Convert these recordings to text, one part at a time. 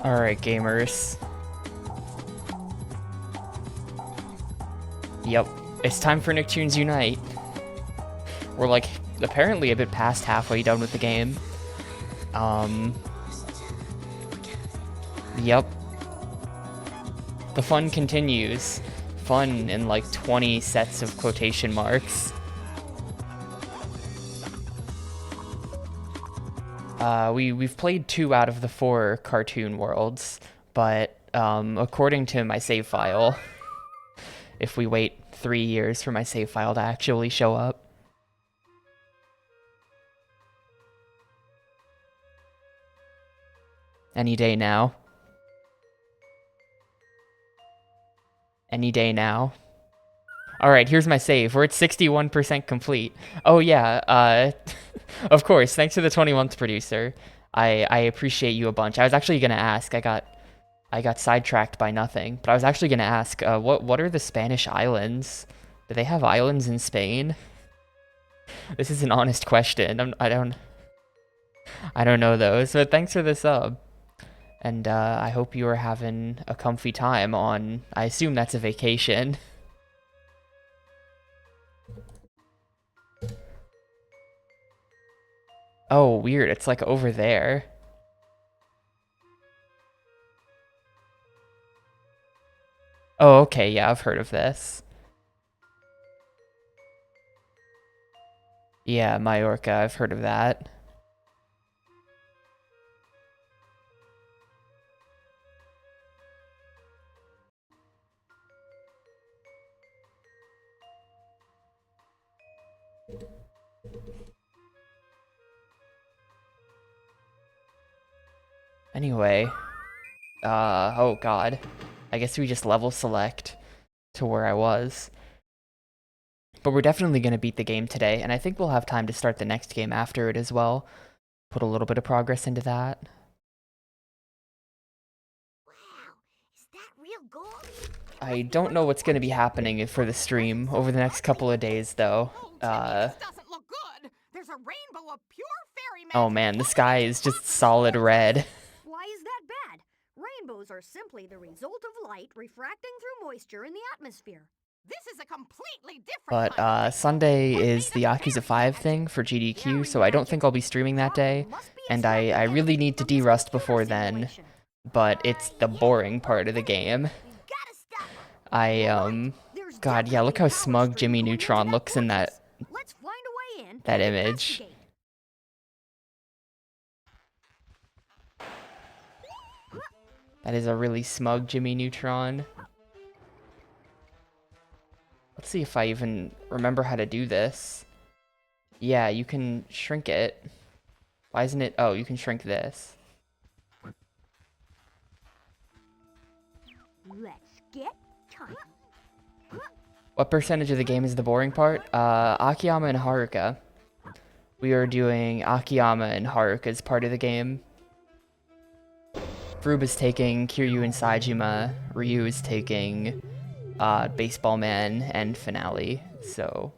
Alright, gamers. Yep, it's time for Nicktoons Unite. We're like, apparently a bit past halfway done with the game. Yep. The fun continues. Fun in like 20 sets of quotation marks. We've played 2 out of the 4 cartoon worlds, but according to my save file, if we wait 3 years for my save file to actually show up, any day now. Any day now. Alright, here's my save. We're at 61% complete. Oh yeah, of course, thanks to the 20-month producer. I appreciate you a bunch. I was actually gonna ask, I got sidetracked by nothing, but I was actually gonna ask, what are the Spanish islands? Do they have islands in Spain? This is an honest question. I don't know those, but thanks for the sub. And I hope you are having a comfy time on, I assume that's a vacation. Oh, weird, it's like over there. Oh, okay, yeah, I've heard of this. Yeah, Majorca, I've heard of that. Anyway, oh god. I guess we just level select to where I was. But we're definitely going to beat the game today, and I think we'll have time to start the next game after it as well. Put a little bit of progress into that. Wow, is that real gold? I don't know what's going to be happening for the stream over the next couple of days, though. This doesn't look good. There's a rainbow of pure fairy magic. Oh man, the sky is just solid red. Why is that bad? Rainbows are simply the result of light refracting through moisture in the atmosphere. This is a completely different But kind of Sunday rainbow. is the Yakuza 5 thing for GDQ, so I don't think I'll be streaming that day. And I really need to derust before then. But it's the boring part of the game. God, yeah, look how smug Jimmy Neutron looks in that image. That is a really smug Jimmy Neutron. Let's see if I even remember how to do this. Yeah, you can shrink it. Why isn't it? Oh, you can shrink this. Let's get time. What percentage of the game is the boring part? Akiyama and Haruka. We are doing Akiyama and Haruka as part of the game. Frub is taking Kiryu and Saejima. Ryu is taking Baseball Man and Finale, so...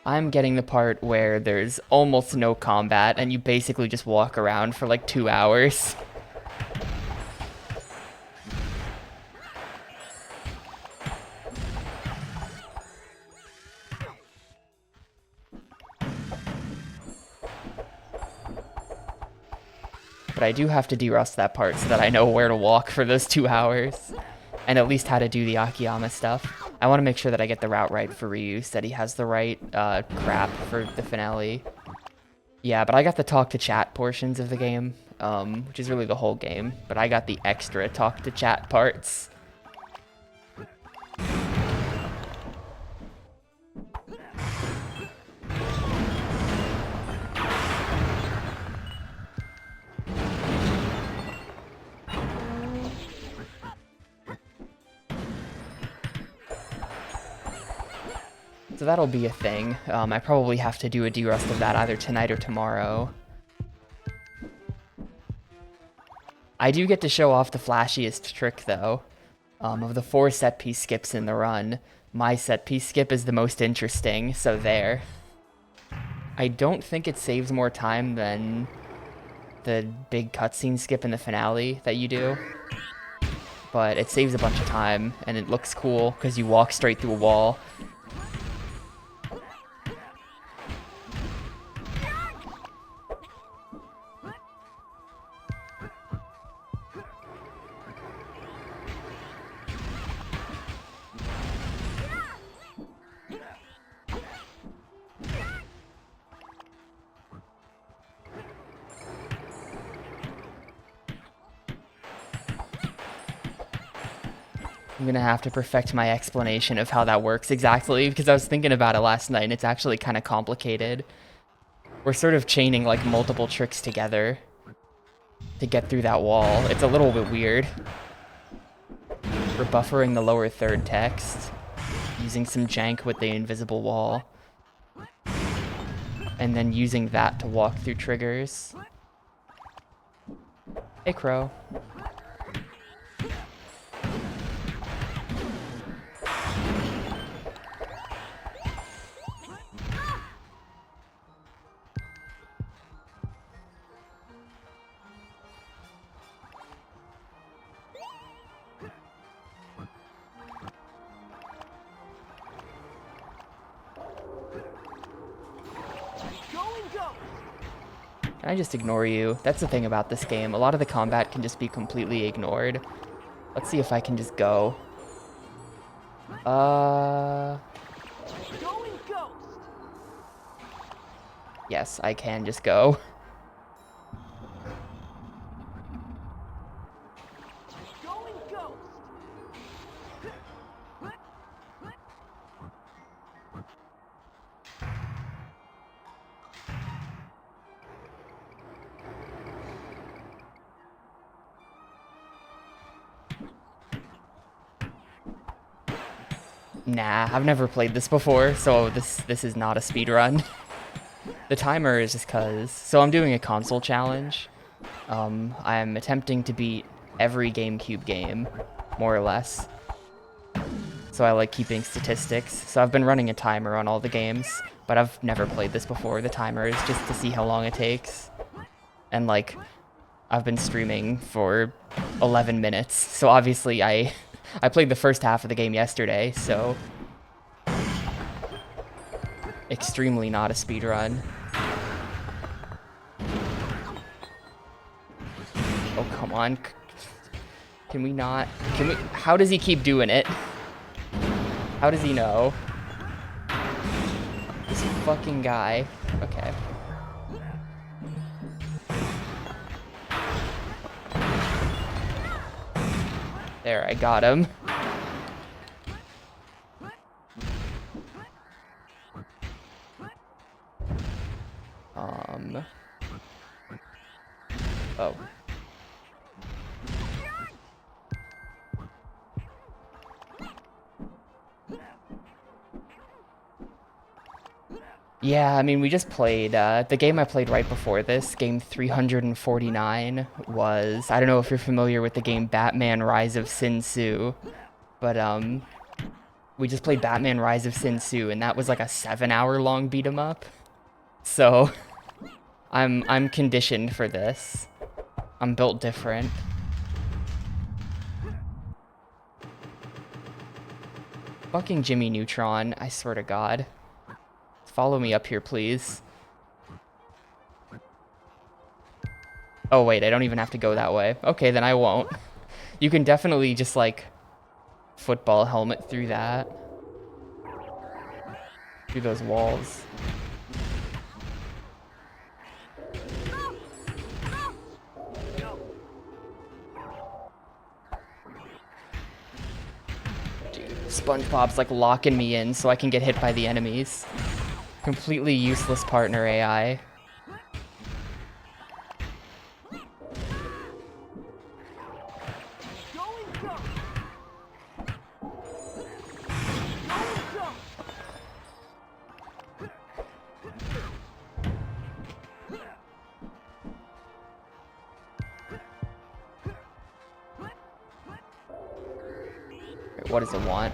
I'm getting the part where there's almost no combat and you basically just walk around for like 2 hours. But I do have to derust that part so that I know where to walk for those 2 hours. And at least how to do the Akiyama stuff. I want to make sure that I get the route right for Ryu, so that he has the right crap for the finale. Yeah, but I got the talk to chat portions of the game, which is really the whole game. But I got the extra talk to chat parts. So that'll be a thing. I probably have to do a derust of that either tonight or tomorrow. I do get to show off the flashiest trick, though. Of the 4 set-piece skips in the run, my set-piece skip is the most interesting, so there. I don't think it saves more time than the big cutscene skip in the finale that you do. But it saves a bunch of time, and it looks cool, because you walk straight through a wall. I'm gonna have to perfect my explanation of how that works exactly, because I was thinking about it last night, and it's actually kind of complicated. We're sort of chaining, like, multiple tricks together to get through that wall. It's a little bit weird. We're buffering the lower third text, using some jank with the invisible wall, and then using that to walk through triggers. Hey, Crow. Can I just ignore you? That's the thing about this game. A lot of the combat can just be completely ignored. Let's see if I can just go. Yes, I can just go. Nah, I've never played this before, so this is not a speedrun. The timer is just cause... So I'm doing a console challenge. I'm attempting to beat every GameCube game, more or less. So I like keeping statistics. So I've been running a timer on all the games, but I've never played this before. The timer is just to see how long it takes. And, like, I've been streaming for 11 minutes, so obviously I played the first half of the game yesterday, so extremely not a speedrun. Oh, come on. Can we not? Can we? How does he keep doing it? How does he know? This fucking guy. Okay. There, I got him. Oh. Yeah, I mean, we just played, the game I played right before this, game 349, was, I don't know if you're familiar with the game Batman Rise of Sin Tzu, but, we just played Batman Rise of Sin Tzu, and that was like a 7-hour long beat 'em up. So, I'm conditioned for this. I'm built different. Fucking Jimmy Neutron, I swear to God. Follow me up here, please. Oh, wait, I don't even have to go that way. Okay, then I won't. You can definitely just, like, football helmet through that. Through those walls. Dude, SpongeBob's, like, locking me in so I can get hit by the enemies. Completely useless partner AI. What does it want?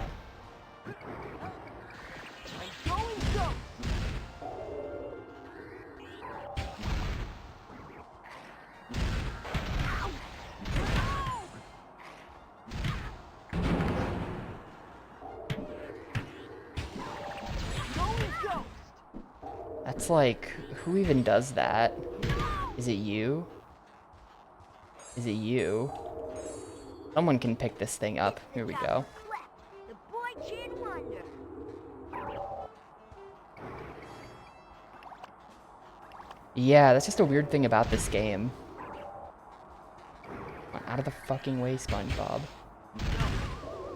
That's like, who even does that? Is it you? Is it you? Someone can pick this thing up. Here we go. The boy kid wonder. Yeah, that's just a weird thing about this game. Out of the fucking way, SpongeBob.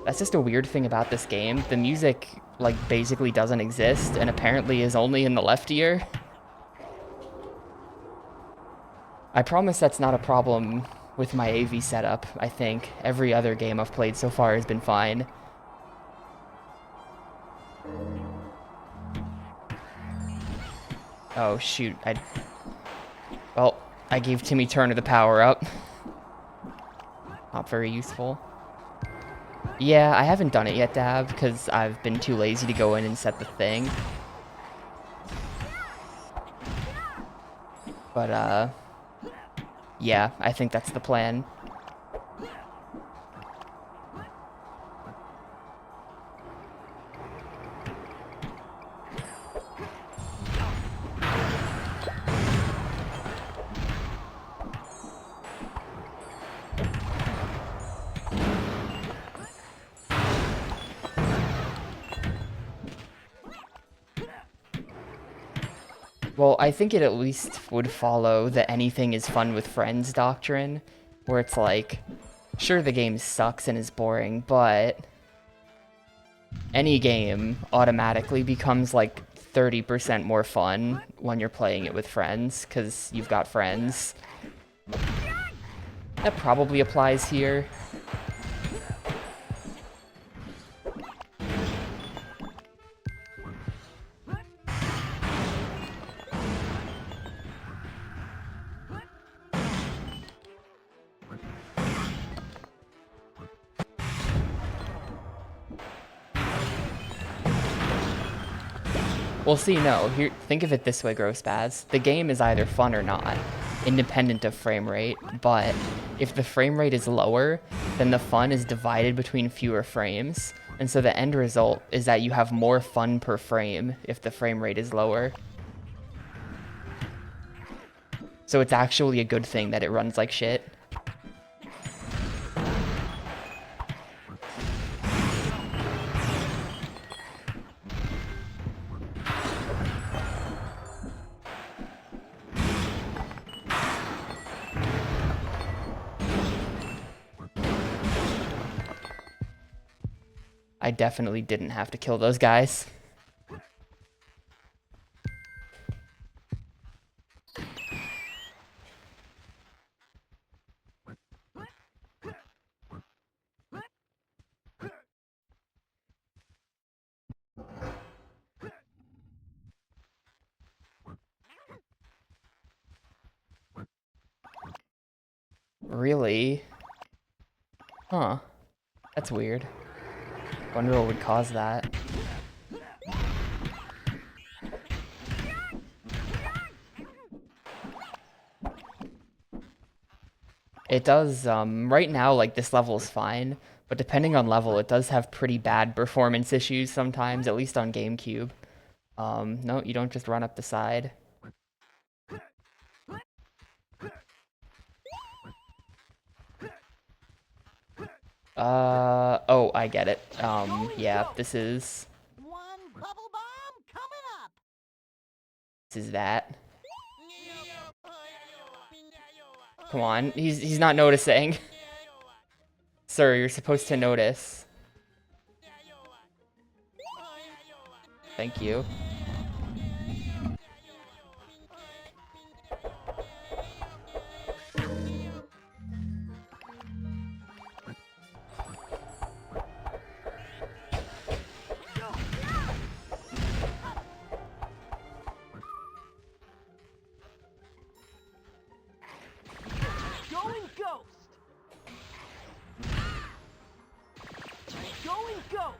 That's just a weird thing about this game. The music, like, basically doesn't exist, and apparently is only in the left ear. I promise that's not a problem with my AV setup, I think. Every other game I've played so far has been fine. Oh, shoot. Well, I gave Timmy Turner the power up. Not very useful. Yeah, I haven't done it yet, Dab, because I've been too lazy to go in and set the thing. But, yeah, I think that's the plan. Well, I think it at least would follow the anything is fun with friends doctrine, where it's like, sure, the game sucks and is boring, but any game automatically becomes like 30% more fun when you're playing it with friends, because you've got friends. That probably applies here. Well, see, no. Here, think of it this way, Grossbaz. The game is either fun or not, independent of frame rate. But if the frame rate is lower, then the fun is divided between fewer frames. And so the end result is that you have more fun per frame if the frame rate is lower. So it's actually a good thing that it runs like shit. I definitely didn't have to kill those guys. Really? Huh. That's weird. Wonder what would cause that. It does, right now, like, this level is fine, but depending on level, it does have pretty bad performance issues sometimes, at least on Gamecube. No, you don't just run up the side. Oh, I get it. Yeah, this is that. Come on, he's not noticing. Sir, you're supposed to notice. Thank you. Going ghost.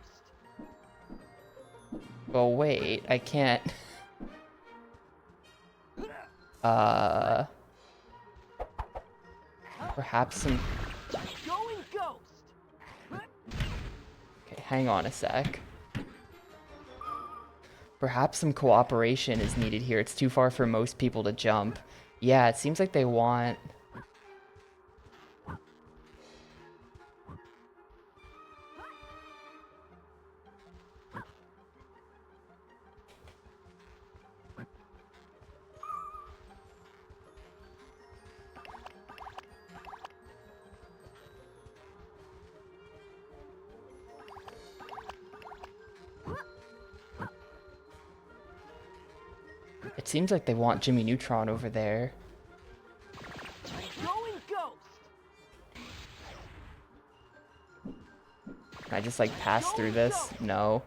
Oh wait, I can't. Perhaps some. Going ghost. Okay, hang on a sec. Perhaps some cooperation is needed here. It's too far for most people to jump. Yeah, it seems like they want. It seems like they want Jimmy Neutron over there. Going ghost. Can I just like pass through this? No.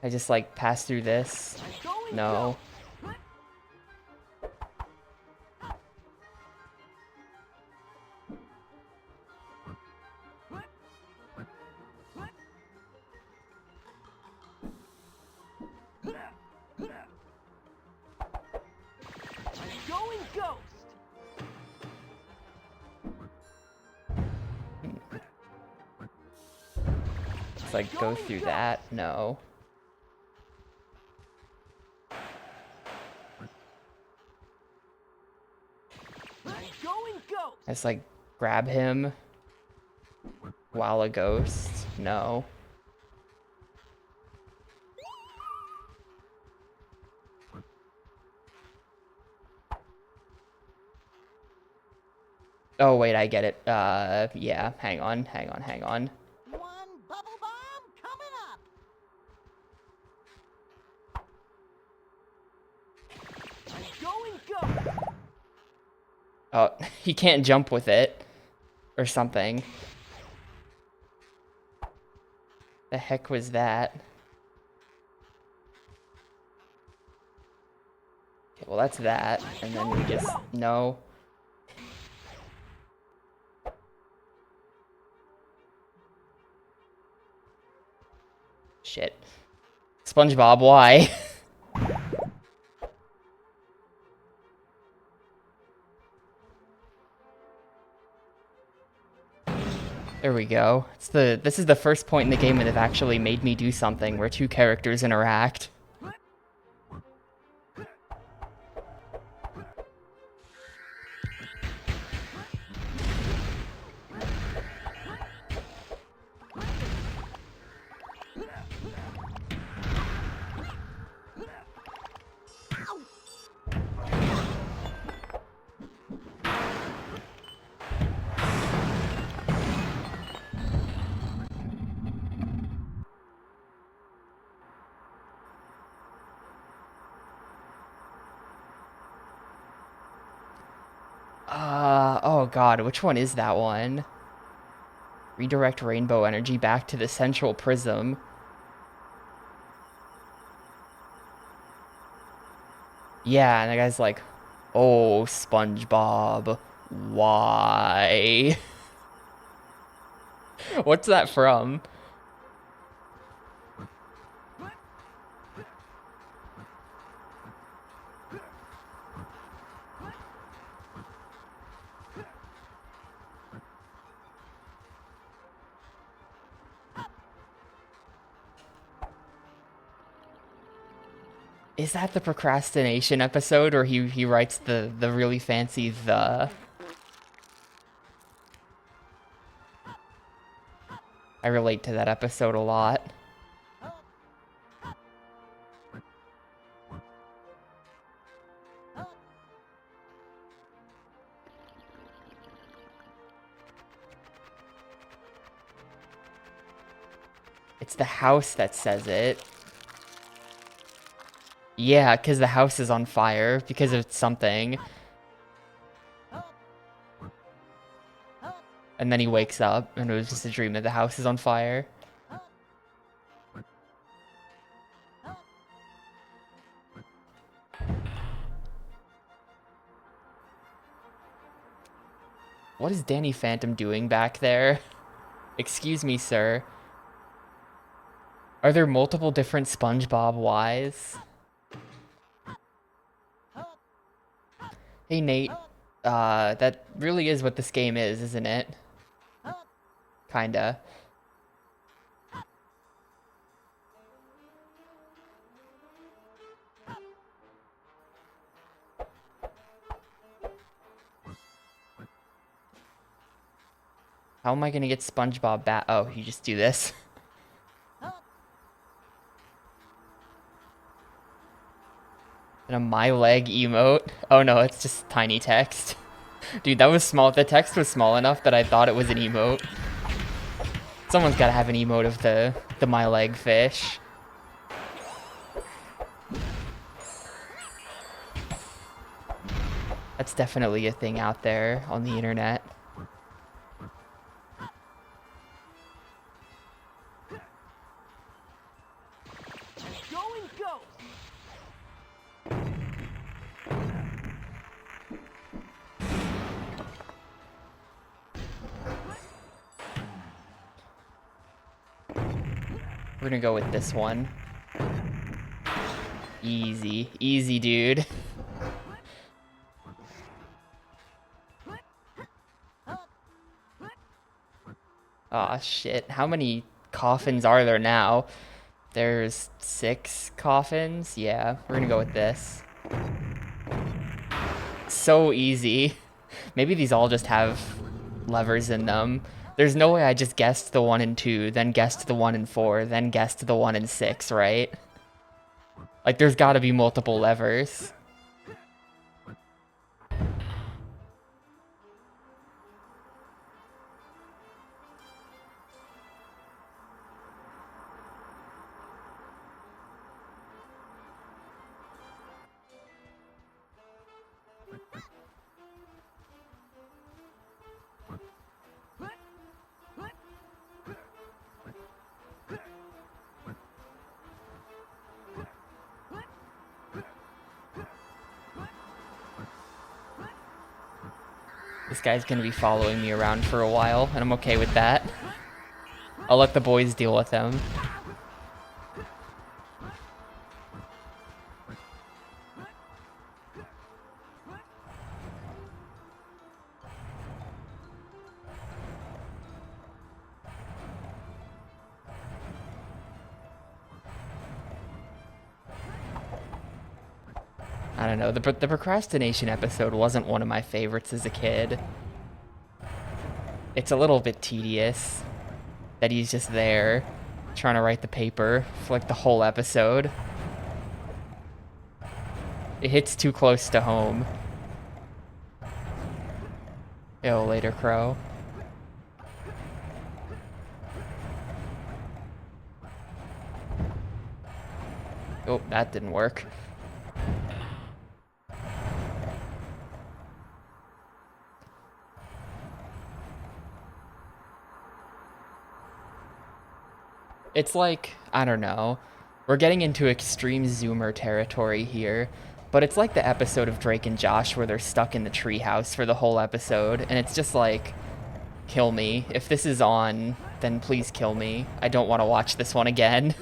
I just like pass through this? Going No. Going ghost. Just like go through that? No. Going ghost. Just like grab him while a ghost? No. Oh wait, I get it. Yeah, hang on. One bubble bomb coming up. Going ghost. Oh, he can't jump with it. Or something. The heck was that? Okay, well that's that. And then we just... No. Shit. SpongeBob, why? There we go. This is the first point in the game that they've actually made me do something where two characters interact. Oh god, which one is that one? Redirect rainbow energy back to the central prism. Yeah, and the guy's like, oh, SpongeBob, why? What's that from? Is that the procrastination episode, or he writes the really fancy the? I relate to that episode a lot. It's the house that says it. Yeah, because the house is on fire, because of something. And then he wakes up, and it was just a dream that the house is on fire. What is Danny Phantom doing back there? Excuse me, sir. Are there multiple different SpongeBob Ys? Hey Nate, that really is what this game is, isn't it? Kinda. How am I gonna get SpongeBob back? Oh, you just do this. And a my leg emote. Oh no, it's just tiny text. Dude, that was small. The text was small enough that I thought it was an emote. Someone's gotta have an emote of the my leg fish. That's definitely a thing out there on the internet. Going go. We're gonna go with this one. Easy. Easy, dude. Aw, shit. How many coffins are there now? There's 6 coffins? Yeah, we're gonna go with this. So easy. Maybe these all just have levers in them. There's no way I just guessed the 1 and 2, then guessed the 1 and 4, then guessed the 1 and 6, right? Like, there's gotta be multiple levers. This guy's gonna be following me around for a while, and I'm okay with that. I'll let the boys deal with him. I don't know, the procrastination episode wasn't one of my favorites as a kid. It's a little bit tedious that he's just there trying to write the paper for like the whole episode. It hits too close to home. Yo, later, Crow. Oh, that didn't work. It's like, I don't know, we're getting into extreme zoomer territory here, but it's like the episode of Drake and Josh where they're stuck in the treehouse for the whole episode, and it's just like, kill me. If this is on, then please kill me. I don't want to watch this one again.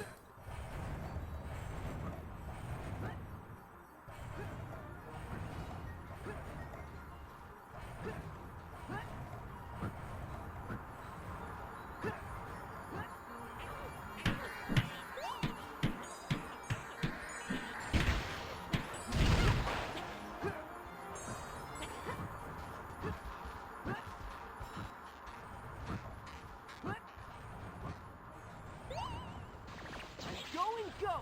Going go.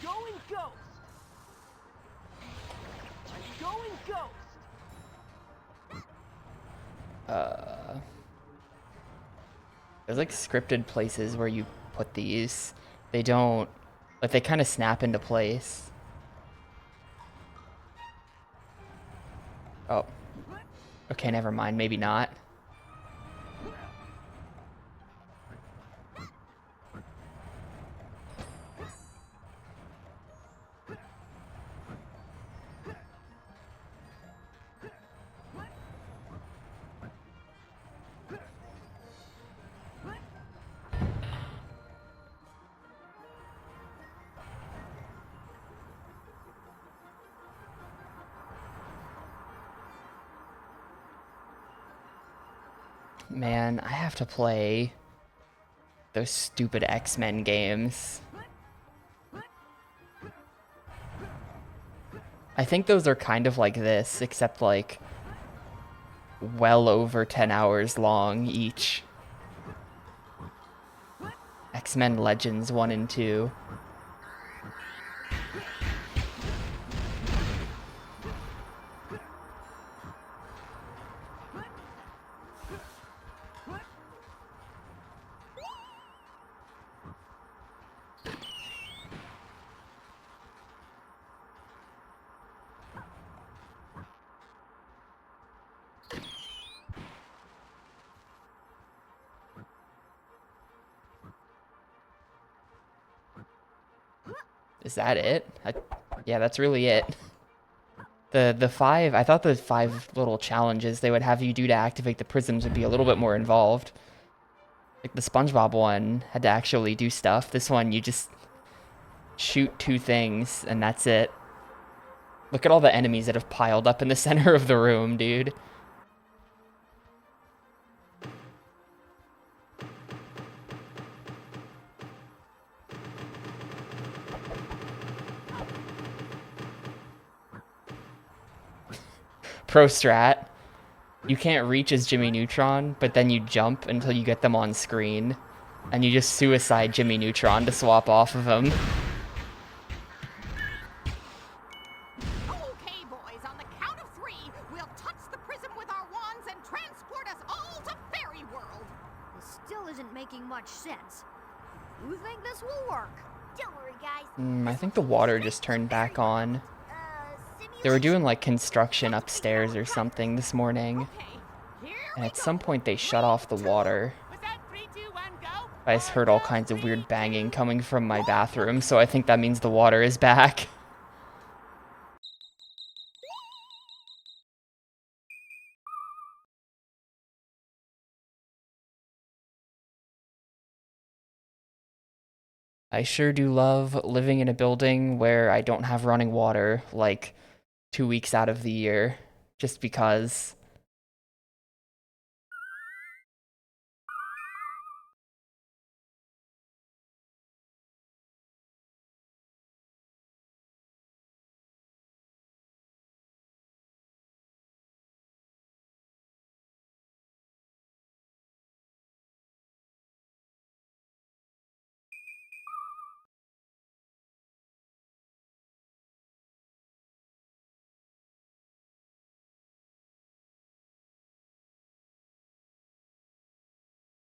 Going go. Going go. There's like scripted places where you put these. They don't, like they kind of snap into place. Oh. Okay, never mind, maybe not. Man, I have to play those stupid X-Men games. I think those are kind of like this, except like well over 10 hours long each. X-Men Legends 1 and 2. Is that it? Yeah, that's really it. The 5, I thought the 5 little challenges they would have you do to activate the prisms would be a little bit more involved. Like the SpongeBob one had to actually do stuff. This one, you just shoot 2 things and that's it. Look at all the enemies that have piled up in the center of the room, dude. Pro strat. You can't reach as Jimmy Neutron, but then you jump until you get them on screen. And you just suicide Jimmy Neutron to swap off of him. Okay, boys, on the count of 3, we'll touch the prism with our wands and transport us all to Fairy World. This still isn't making much sense. You think this will work? Don't worry, guys. I think the water just turned back on. They were doing like construction upstairs or something this morning. Okay, here And we at some go. point they shut off the water. Was that 3, 2, 1, go? I just heard all kinds of weird banging coming from my bathroom, so I think that means the water is back. I sure do love living in a building where I don't have running water, like 2 weeks out of the year, just because.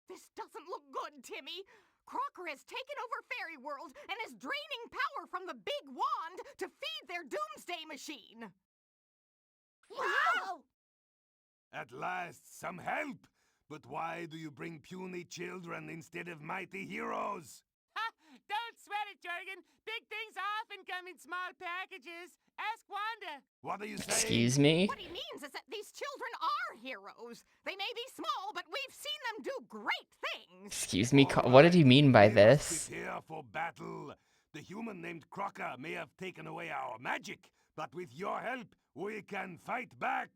This doesn't look good, Timmy. Crocker has taken over Fairy World and is draining power from the big wand to feed their doomsday machine. Wow! At last, some help! But why do you bring puny children instead of mighty heroes? Ha! Don't sweat it, Jurgen. Big things often come in small packages. Ask Wanda. What are you saying? Excuse me? What he means is that these children are heroes. They may be small, but we've seen them do great things. Excuse me? What did he mean by We must this? prepare for battle. The human named Crocker may have taken away our magic, but with your help, we can fight back.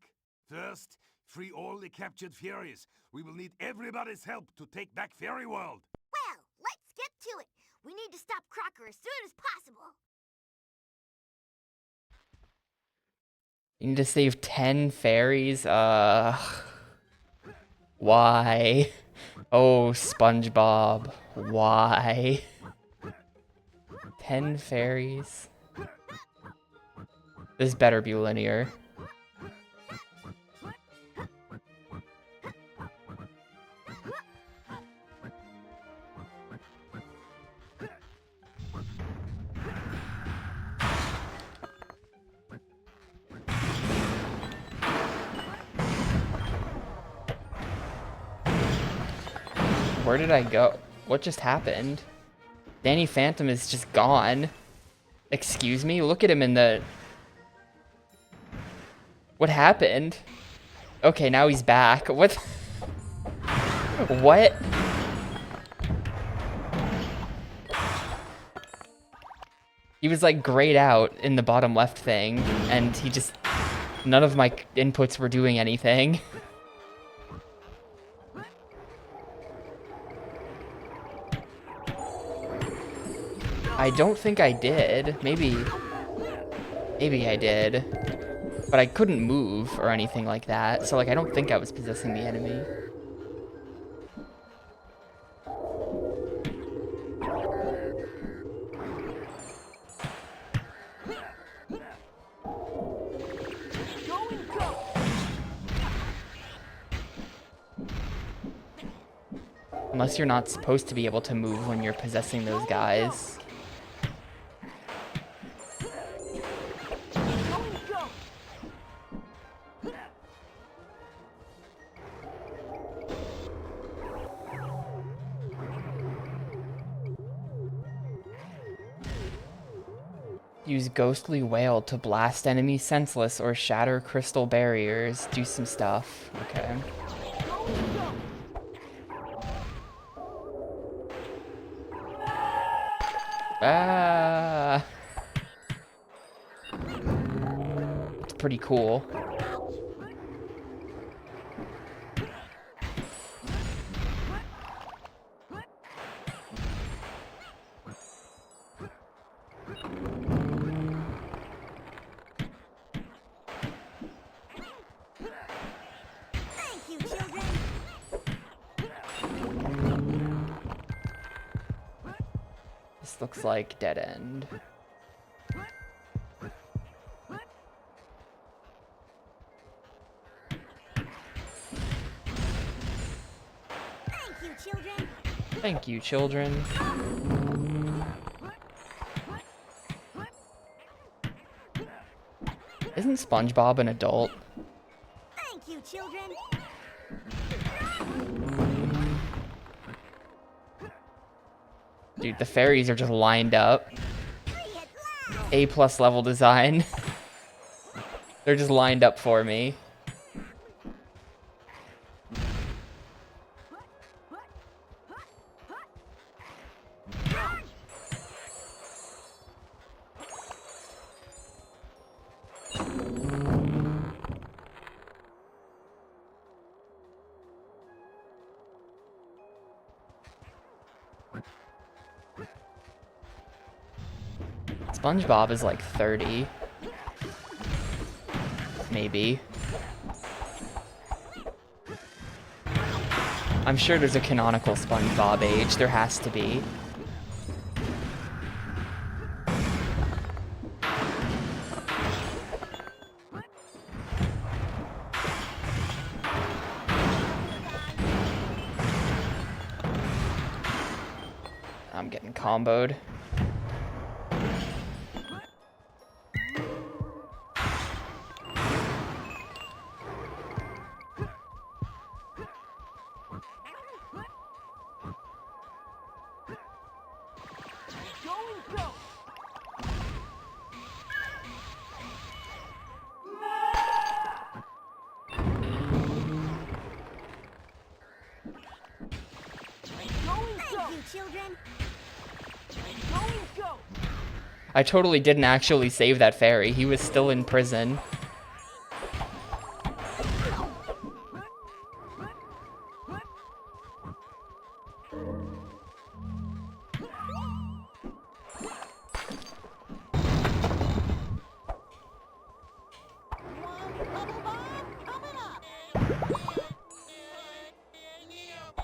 First, free all the captured fairies. We will need everybody's help to take back Fairy World. Well, let's get to it. We need to stop Crocker as soon as possible. You need to save 10 fairies? Why? Oh, SpongeBob. Why? 10 fairies? This better be linear. Where did I go? What just happened? Danny Phantom is just gone. Excuse me? Look at him in the... What happened? Okay, now he's back. What? What? He was like grayed out in the bottom left thing, and he just... None of my inputs were doing anything. I don't think I did. Maybe I did. But I couldn't move or anything like that. So, like, I don't think I was possessing the enemy. Unless you're not supposed to be able to move when you're possessing those guys. Use Ghostly Wail to blast enemies senseless or shatter crystal barriers. Do some stuff. Okay. Ah! It's pretty cool. Thank you, children. This looks like dead end. Thank you, children. Thank you, children. Isn't SpongeBob an adult? Thank you, children. Dude, the fairies are just lined up. Free at last. A+ level design. They're just lined up for me. SpongeBob is like 30. Maybe. I'm sure there's a canonical SpongeBob age. There has to be. I'm getting comboed. Thank you, children. I totally didn't actually save that fairy. He was still in prison.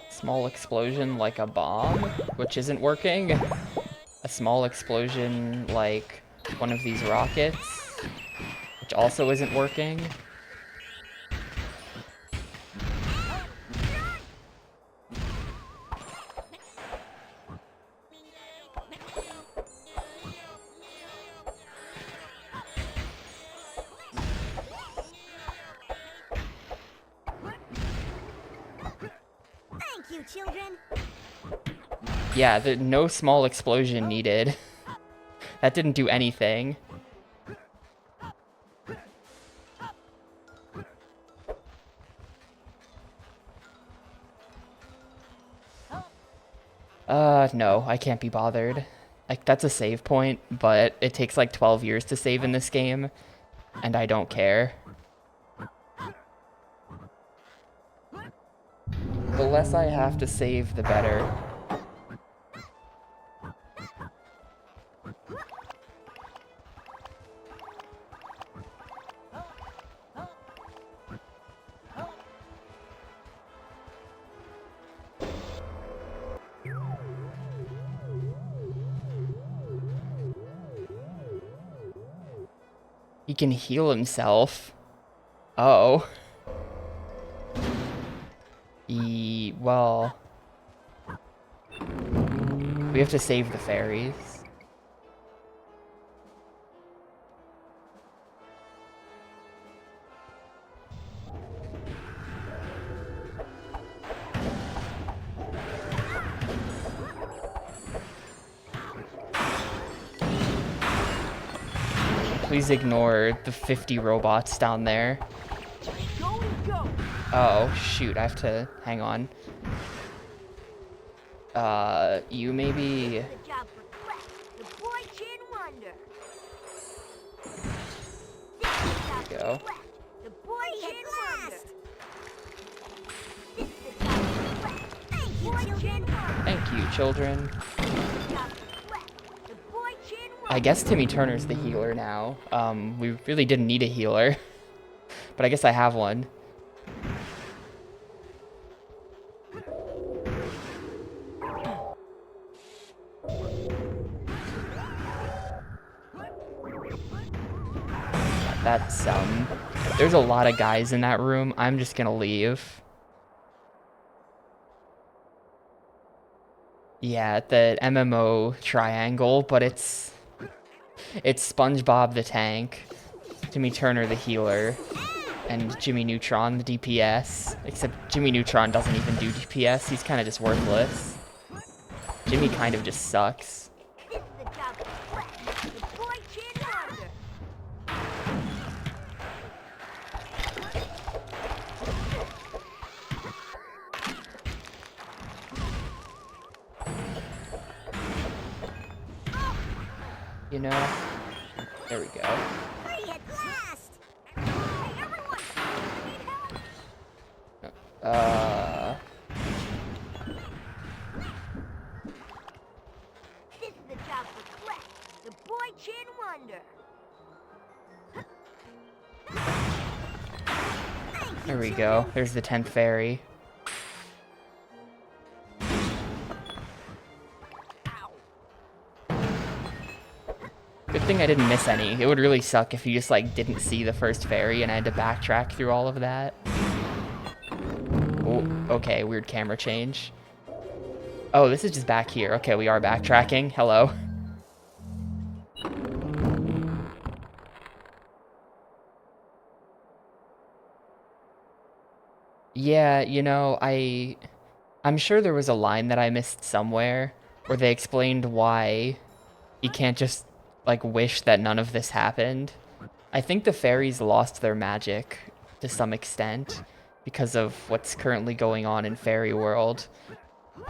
Small explosion like a bomb, which isn't working. A small explosion like one of these rockets, which also isn't working. Thank you, children. Yeah, no small explosion needed. That didn't do anything. No, I can't be bothered. Like, that's a save point, but it takes like 12 years to save in this game, and I don't care. The less I have to save, the better. He can heal himself. Oh. Well... We have to save the fairies. Please ignore the 50 robots down there. Oh, shoot, I have to... Hang on. You maybe... The job for Quack, the boy Chin Wonder. This is the job for Go. Quack, the boy Chin Wonder. This is the job for Quack. Thank you, children. Thank you, children. This is the job for Quack, the boy Chin Wonder. I guess Timmy Turner's the healer now. We really didn't need a healer. But I guess I have one. That's, there's a lot of guys in that room. I'm just gonna leave. Yeah, the MMO triangle, but it's SpongeBob the tank, Timmy Turner the healer, and Jimmy Neutron the DPS. Except Jimmy Neutron doesn't even do DPS. He's kind of just worthless. Jimmy kind of just sucks. This is the job for Quack, the boy Chin Wonder. You know? There we go. Free at last! Hey, everyone! Need help? This is the job for Quack, the boy Chin Wonder. Thank you, There we children. go. There's the 10th fairy. Good thing I didn't miss any. It would really suck if you just, like, didn't see the first fairy and I had to backtrack through all of that. Oh, okay, weird camera change. Oh, this is just back here. Okay, we are backtracking. Hello. Yeah, you know, I'm sure there was a line that I missed somewhere where they explained why you can't just, like, wish that none of this happened. I think the fairies lost their magic to some extent because of what's currently going on in Fairy World.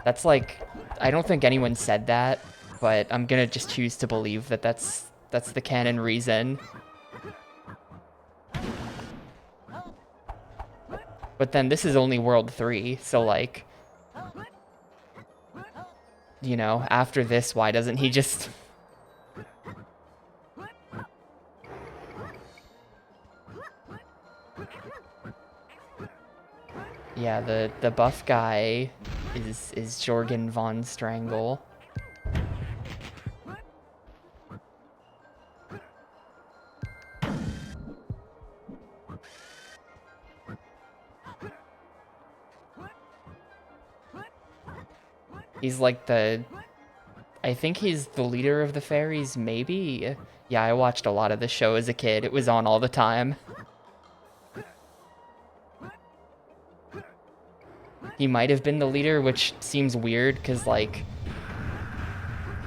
That's like, I don't think anyone said that, but I'm gonna just choose to believe that that's the canon reason. But then this is only World 3, so like, you know, after this, why doesn't he just... Yeah, the buff guy is Jorgen von Strangle. He's like the... I think he's the leader of the fairies, maybe? Yeah, I watched a lot of the show as a kid. It was on all the time. He might have been the leader, which seems weird, because, like...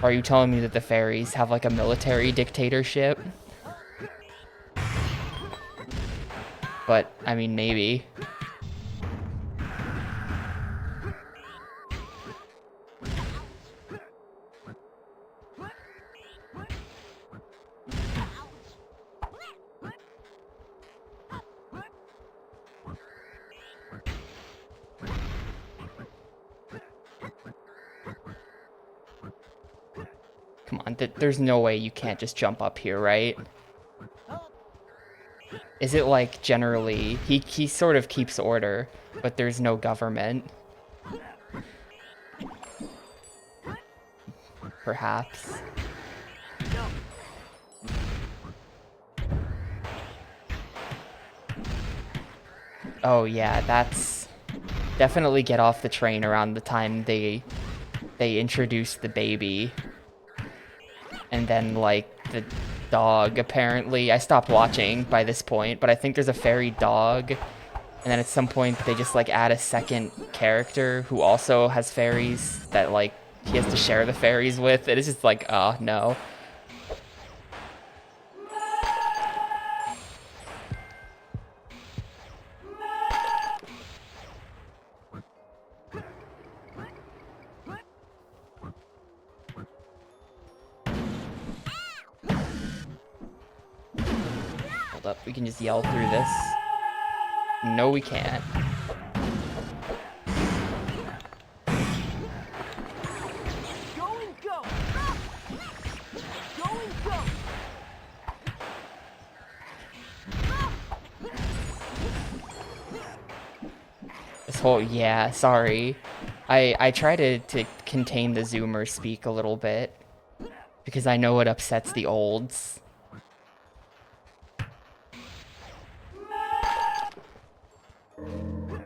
Are you telling me that the fairies have, like, a military dictatorship? But, I mean, maybe. Come on, there's no way you can't just jump up here, right? Is it like generally, he sort of keeps order, but there's no government? Perhaps. Oh yeah, that's definitely get off the train around the time they introduce the baby. And then like the dog apparently. I stopped watching by this point, but I think there's a fairy dog. And then at some point they just like add a second character who also has fairies that like he has to share the fairies with. It is just like, oh no. Hold up, we can just yell through this. No, we can't. Go and go! Go and go! This whole, yeah, sorry. I try to contain the Zoomer speak a little bit because I know it upsets the olds.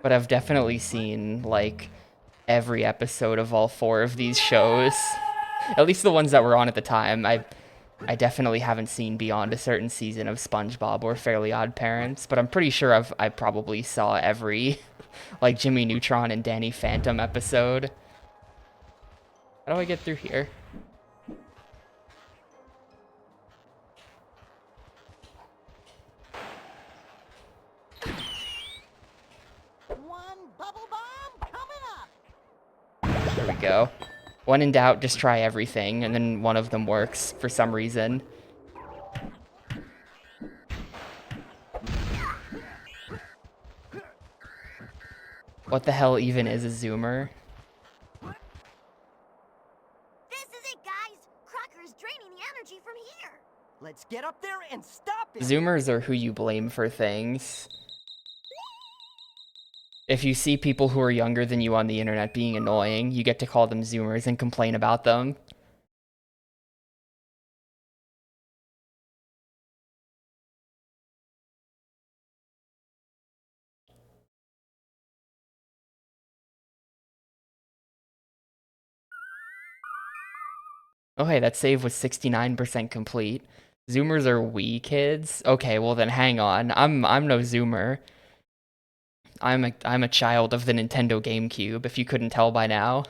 But I've definitely seen, like, every episode of all 4 of these shows. At least the ones that were on at the time. I definitely haven't seen beyond a certain season of SpongeBob or Fairly Odd Parents, but I'm pretty sure I probably saw every, like, Jimmy Neutron and Danny Phantom episode. How do I get through here? One bubble bomb coming up. There we go. When in doubt, just try everything, and then one of them works for some reason. What the hell even is a Zoomer? This is it, guys. Crocker is draining the energy from here. Let's get up there and stop it! Zoomers are who you blame for things. If you see people who are younger than you on the internet being annoying, you get to call them Zoomers and complain about them. Oh hey, that save was 69% complete. Zoomers are Wii kids? Okay, well then hang on. I'm no Zoomer. I'm a child of the Nintendo Gamecube, if you couldn't tell by now.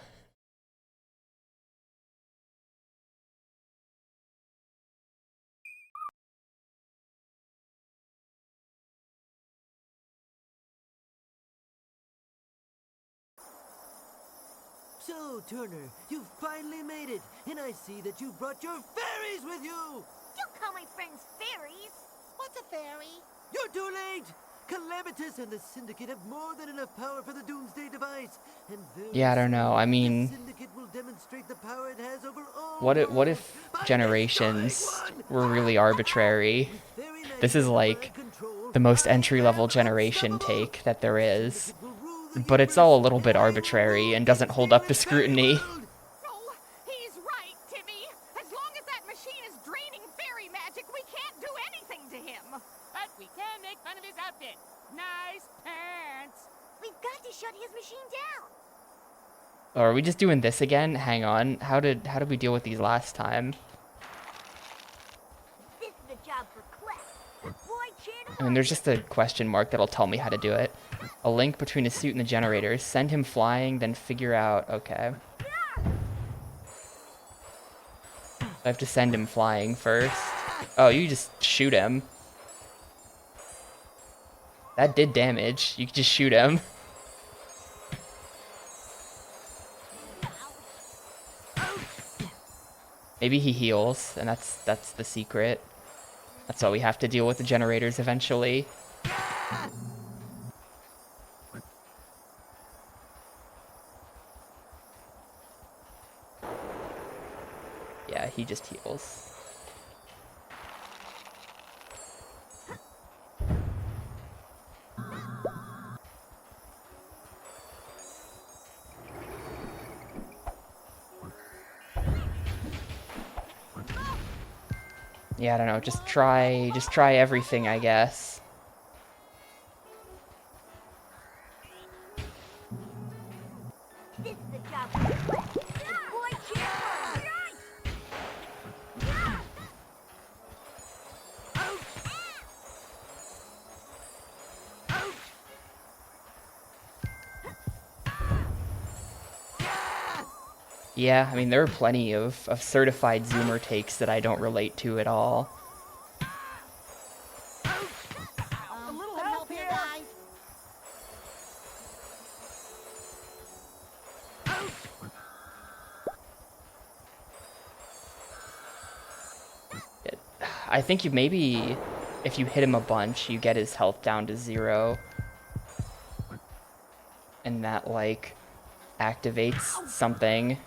So, Turner, you've finally made it, and I see that you brought your fairies with you! Don't call my friends fairies. What's a fairy? You're too late! Calamitous and the Syndicate have more than enough power for the Doomsday device, and very Yeah, I don't know. I soon, mean, the Syndicate will demonstrate the power it has over all what worlds if by generations destroying one. were really arbitrary? With fairy magic This is under my like control, the most I entry-level am generation unstoppable. take that there The is. Syndicate will rule the But it's all a little universe, bit and I will arbitrary rule and the doesn't hold up to fairy scrutiny. world. Oh, he's right, Timmy. As long as that machine is draining fairy magic, we can't do anything to him. But we can make fun of his outfit. Nice pants. We've got to shut his machine down. Oh, are we just doing this again? Hang on. How did we deal with these last time? This is a job for Clef. Boy, Chan, I mean, there's just a question mark that'll tell me how to do it. A link between his suit and the generators. Send him flying, then figure out... Okay. I have to send him flying first. Oh, you just shoot him. That did damage. You could just shoot him. Maybe he heals, and that's the secret. That's why we have to deal with the generators eventually. Yeah, he just heals. Yeah, I don't know. Just try everything, I guess. Yeah, I mean, there are plenty of certified Zoomer takes that I don't relate to at all. A little Some help here. guys. I think you maybe, if you hit him a bunch, you get his health down to 0. And that, like, activates something.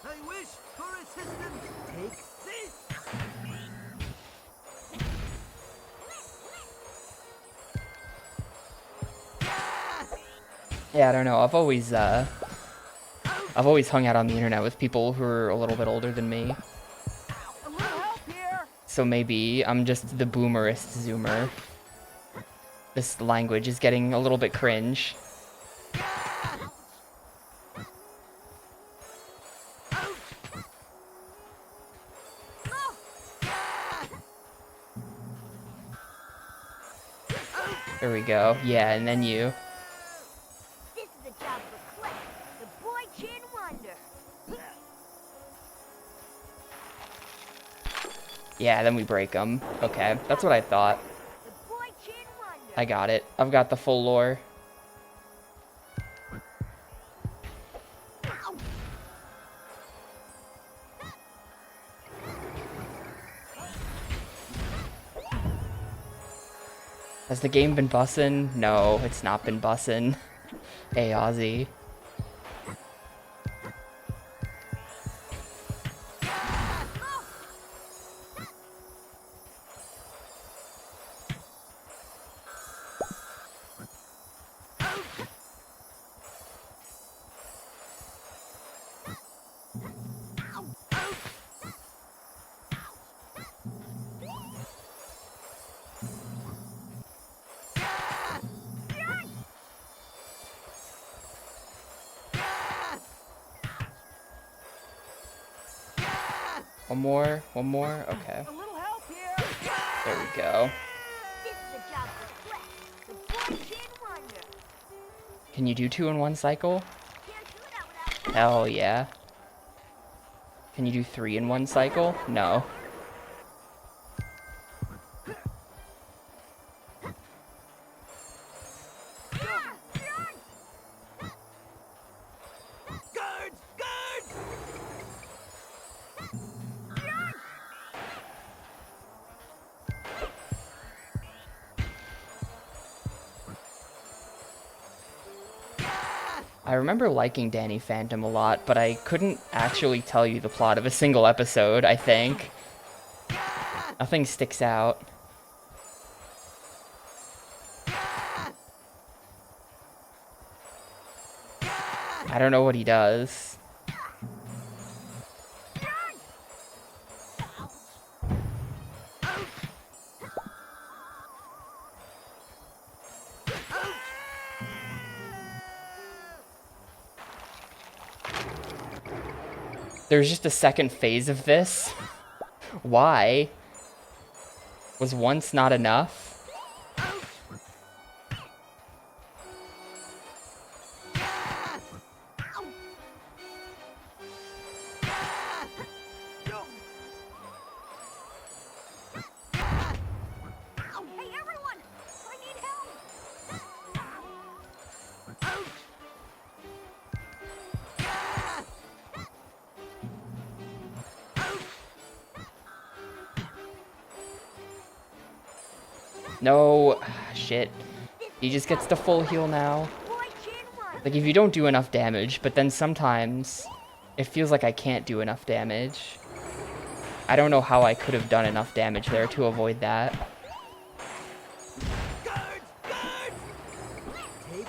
I wish for assistance. Take this. Yeah, I don't know. I've always hung out on the internet with people who are a little bit older than me. A little help here. So maybe I'm just the boomerist Zoomer. This language is getting a little bit cringe. There we go. Yeah, and then you. This is a job for Cliff, the boy Chin Wonder. Yeah, then we break them. Okay, that's what I thought. The boy Chin Wonder. I got it. I've got the full lore. Has the game been bussin'? No, it's not been bussin'. Hey, Ozzy. One more, okay. A little help here. There we go. This is a job for Cliff, the boy Chin Wonder. Can you do 2 in 1 cycle? Can't do that without Hell yeah. Can you do 3 in 1 cycle? No. Guards! Guards! I remember liking Danny Phantom a lot, but I couldn't actually tell you the plot of a single episode, I think. Nothing sticks out. I don't know what he does. There's just a second phase of this. Why? Was once not enough? Hey, everyone! I need help! No. Shit. He just gets the full heal now. Boy Chin Wonder. Like, if you don't do enough damage, but then sometimes it feels like I can't do enough damage. I don't know how I could have done enough damage there to avoid that. Guards! Guards! Take this!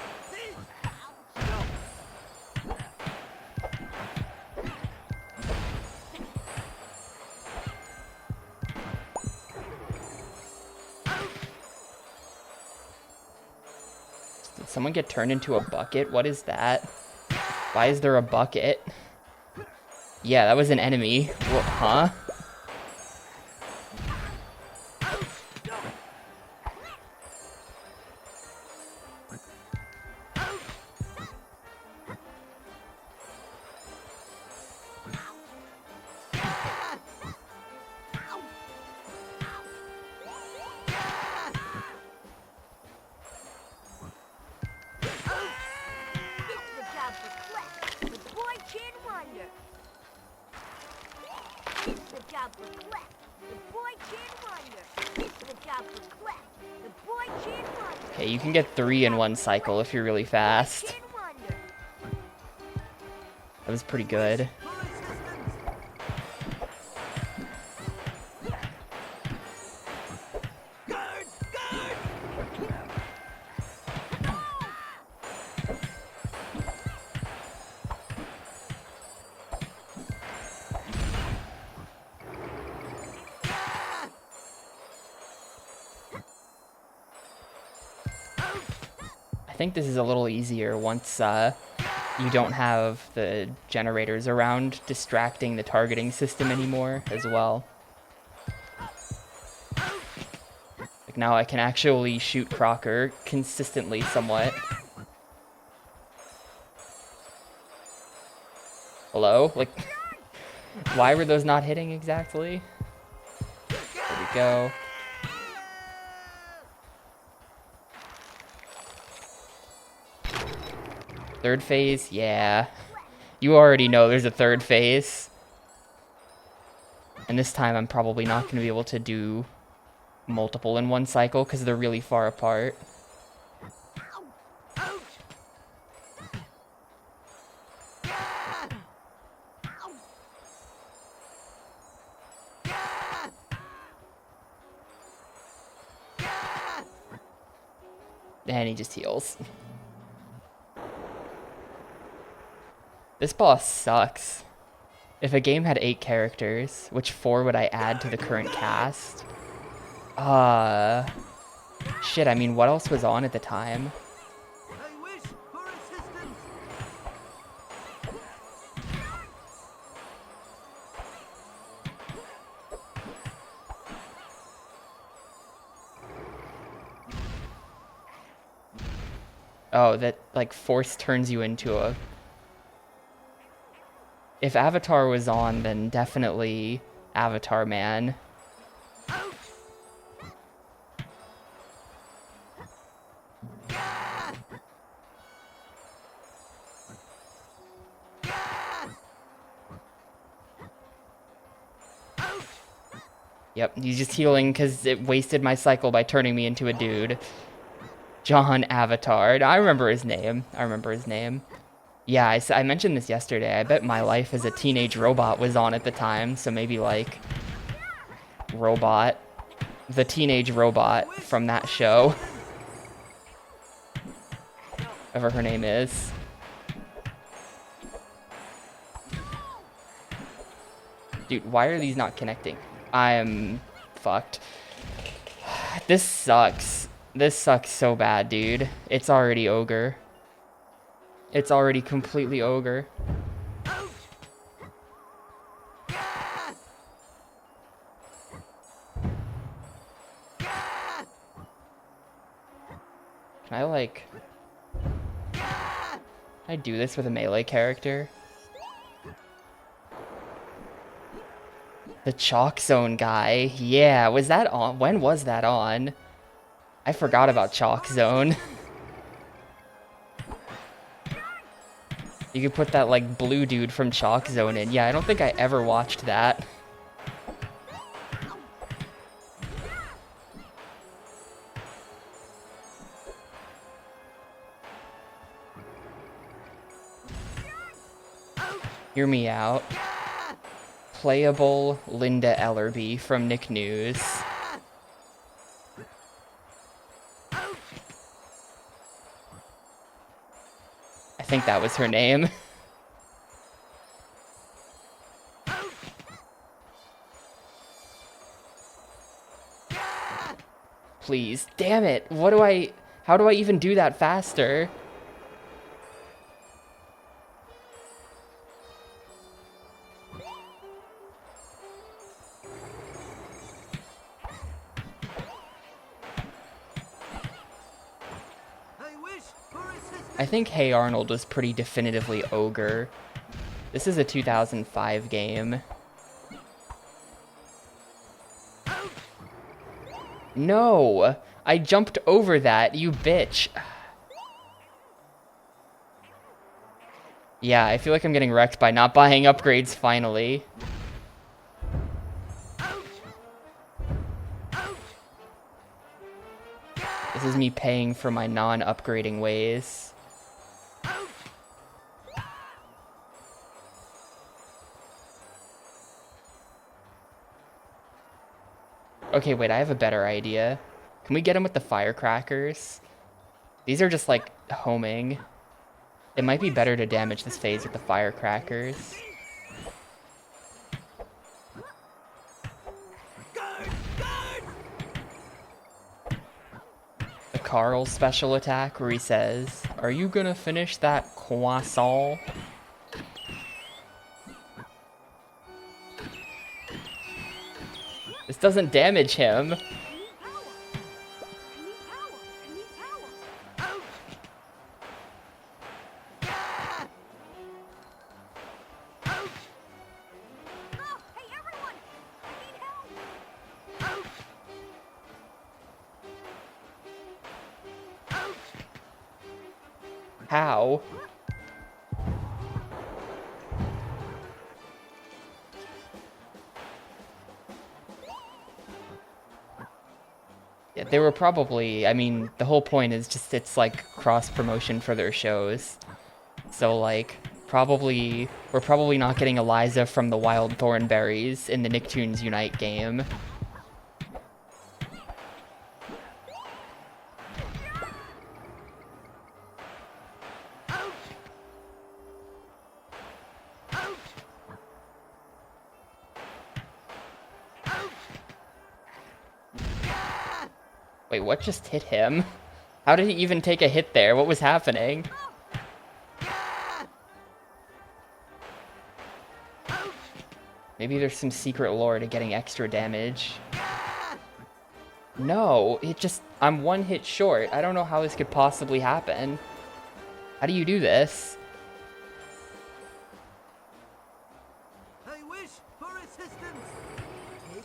Did someone get turned into a bucket? What is that? Why is there a bucket? Yeah, that was an enemy. What, huh? job for Clef, the boy Chin Wonder. This is the job for Clef, the boy Chin Wonder. Okay, you can get 3 in one cycle if you're really fast. Chin Wonder. That was pretty good. I think this is a little easier once you don't have the generators around distracting the targeting system anymore as well. Like now I can actually shoot Crocker consistently somewhat. Hello? Like, why were those not hitting exactly? There we go. Third phase? Yeah. You already know there's a third phase. And this time I'm probably not going to be able to do multiple in one cycle because they're really far apart. And he just heals. This boss sucks. If a game had 8 characters, which 4 would I add to the current cast? Shit, I mean, what else was on at the time? I wish for assistance. Oh, that, like, Force turns you into a... If Avatar was on, then definitely Avatar Man. Yep, he's just healing because it wasted my cycle by turning me into a dude. John Avatar. I remember his name. Yeah, I mentioned this yesterday. I bet My Life as a Teenage Robot was on at the time, so maybe like Robot, the teenage robot from that show. Whatever her name is. Dude, why are these not connecting? I am fucked. This sucks. This sucks so bad, dude. It's already ogre. It's already completely ogre. Can I, like... Can I do this with a melee character? The Chalk Zone guy. Yeah, was that on? When was that on? I forgot about Chalk Zone. You could put that, like, blue dude from Chalk Zone in. Yeah, I don't think I ever watched that. Hear me out. Playable Linda Ellerby from Nicktoons. I think that was her name. Please. Damn it. How do I even do that faster? I think Hey Arnold was pretty definitively ogre. This is a 2005 game. No! I jumped over that, you bitch. Yeah, I feel like I'm getting wrecked by not buying upgrades finally. This is me paying for my non-upgrading ways. Okay, wait, I have a better idea. Can we get him with the firecrackers? These are just like homing. It might be better to damage this phase with the firecrackers. The Carl special attack where he says, "Are you gonna finish that croissant?" This doesn't damage him. How? Yeah, they were probably, I mean, the whole point is just it's like cross promotion for their shows. So like, we're probably not getting Eliza from the Wild Thornberries in the Nicktoons Unite game. Wait, what just hit him? How did he even take a hit there? What was happening? Maybe there's some secret lore to getting extra damage. No, I'm one hit short. I don't know how this could possibly happen. How do you do this? I wish for assistance.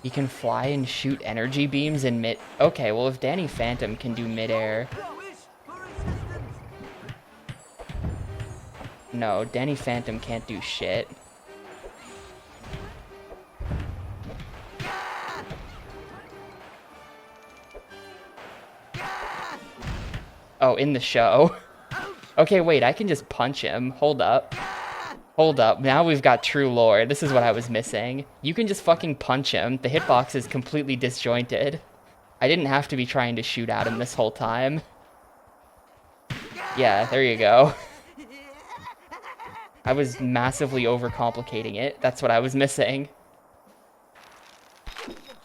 He can fly and shoot energy beams in mid... Okay, well if Danny Phantom can do midair... I wish for assistance. No, Danny Phantom can't do shit. Oh, in the show. Okay, wait, I can just punch him. Hold up. Hold up. Now we've got true lore. This is what I was missing. You can just fucking punch him. The hitbox is completely disjointed. I didn't have to be trying to shoot at him this whole time. Yeah, there you go. I was massively overcomplicating it. That's what I was missing.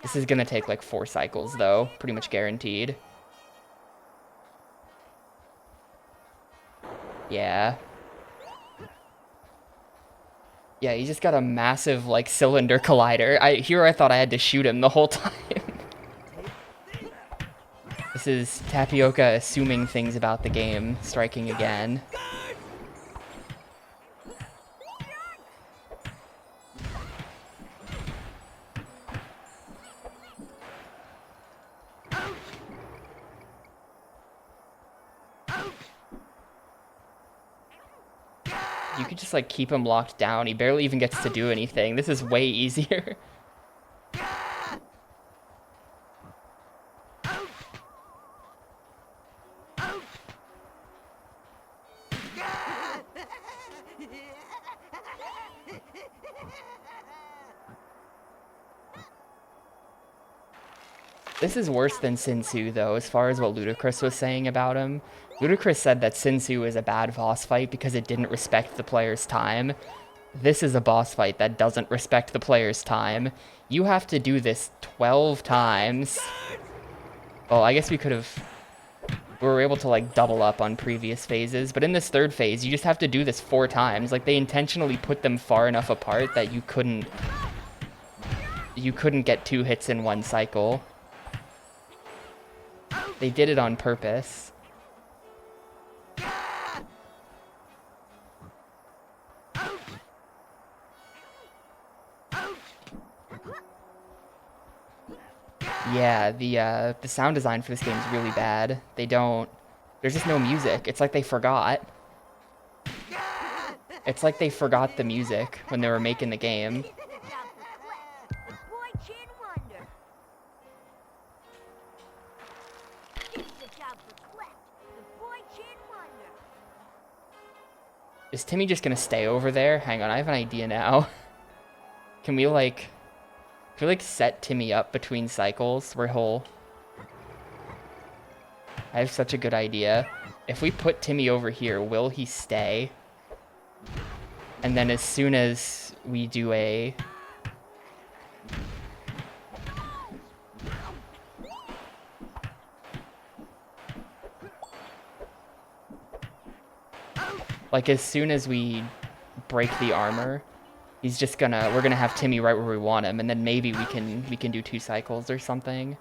This is gonna take like 4 cycles though. Pretty much guaranteed. Yeah. Yeah, he just got a massive, like, cylinder collider. I thought I had to shoot him the whole time. This is Tapioca assuming things about the game, striking again. You could just like keep him locked down. He barely even gets to do anything. This is way easier. This is worse than Sinsu, though, as far as what Ludacris was saying about him. Ludacris said that Sinsu is a bad boss fight because it didn't respect the player's time. This is a boss fight that doesn't respect the player's time. You have to do this 12 times. Well, I guess we were able to, like, double up on previous phases, but in this third phase, you just have to do this 4 times. Like, they intentionally put them far enough apart that you couldn't get 2 hits in one cycle. They did it on purpose. Yeah, the sound design for this game is really bad. There's just no music. It's like they forgot. It's like they forgot the music when they were making the game. Boy Chin Wonder. It's the job Is Timmy just gonna stay over there? Hang on, I have an idea now. Can we like set Timmy up between cycles where he'll... I have such a good idea. If we put Timmy over here, will he stay? And then as soon as we do a... Like, as soon as we break the armor, he's just gonna... We're gonna have Timmy right where we want him, and then maybe we can do 2 cycles or something.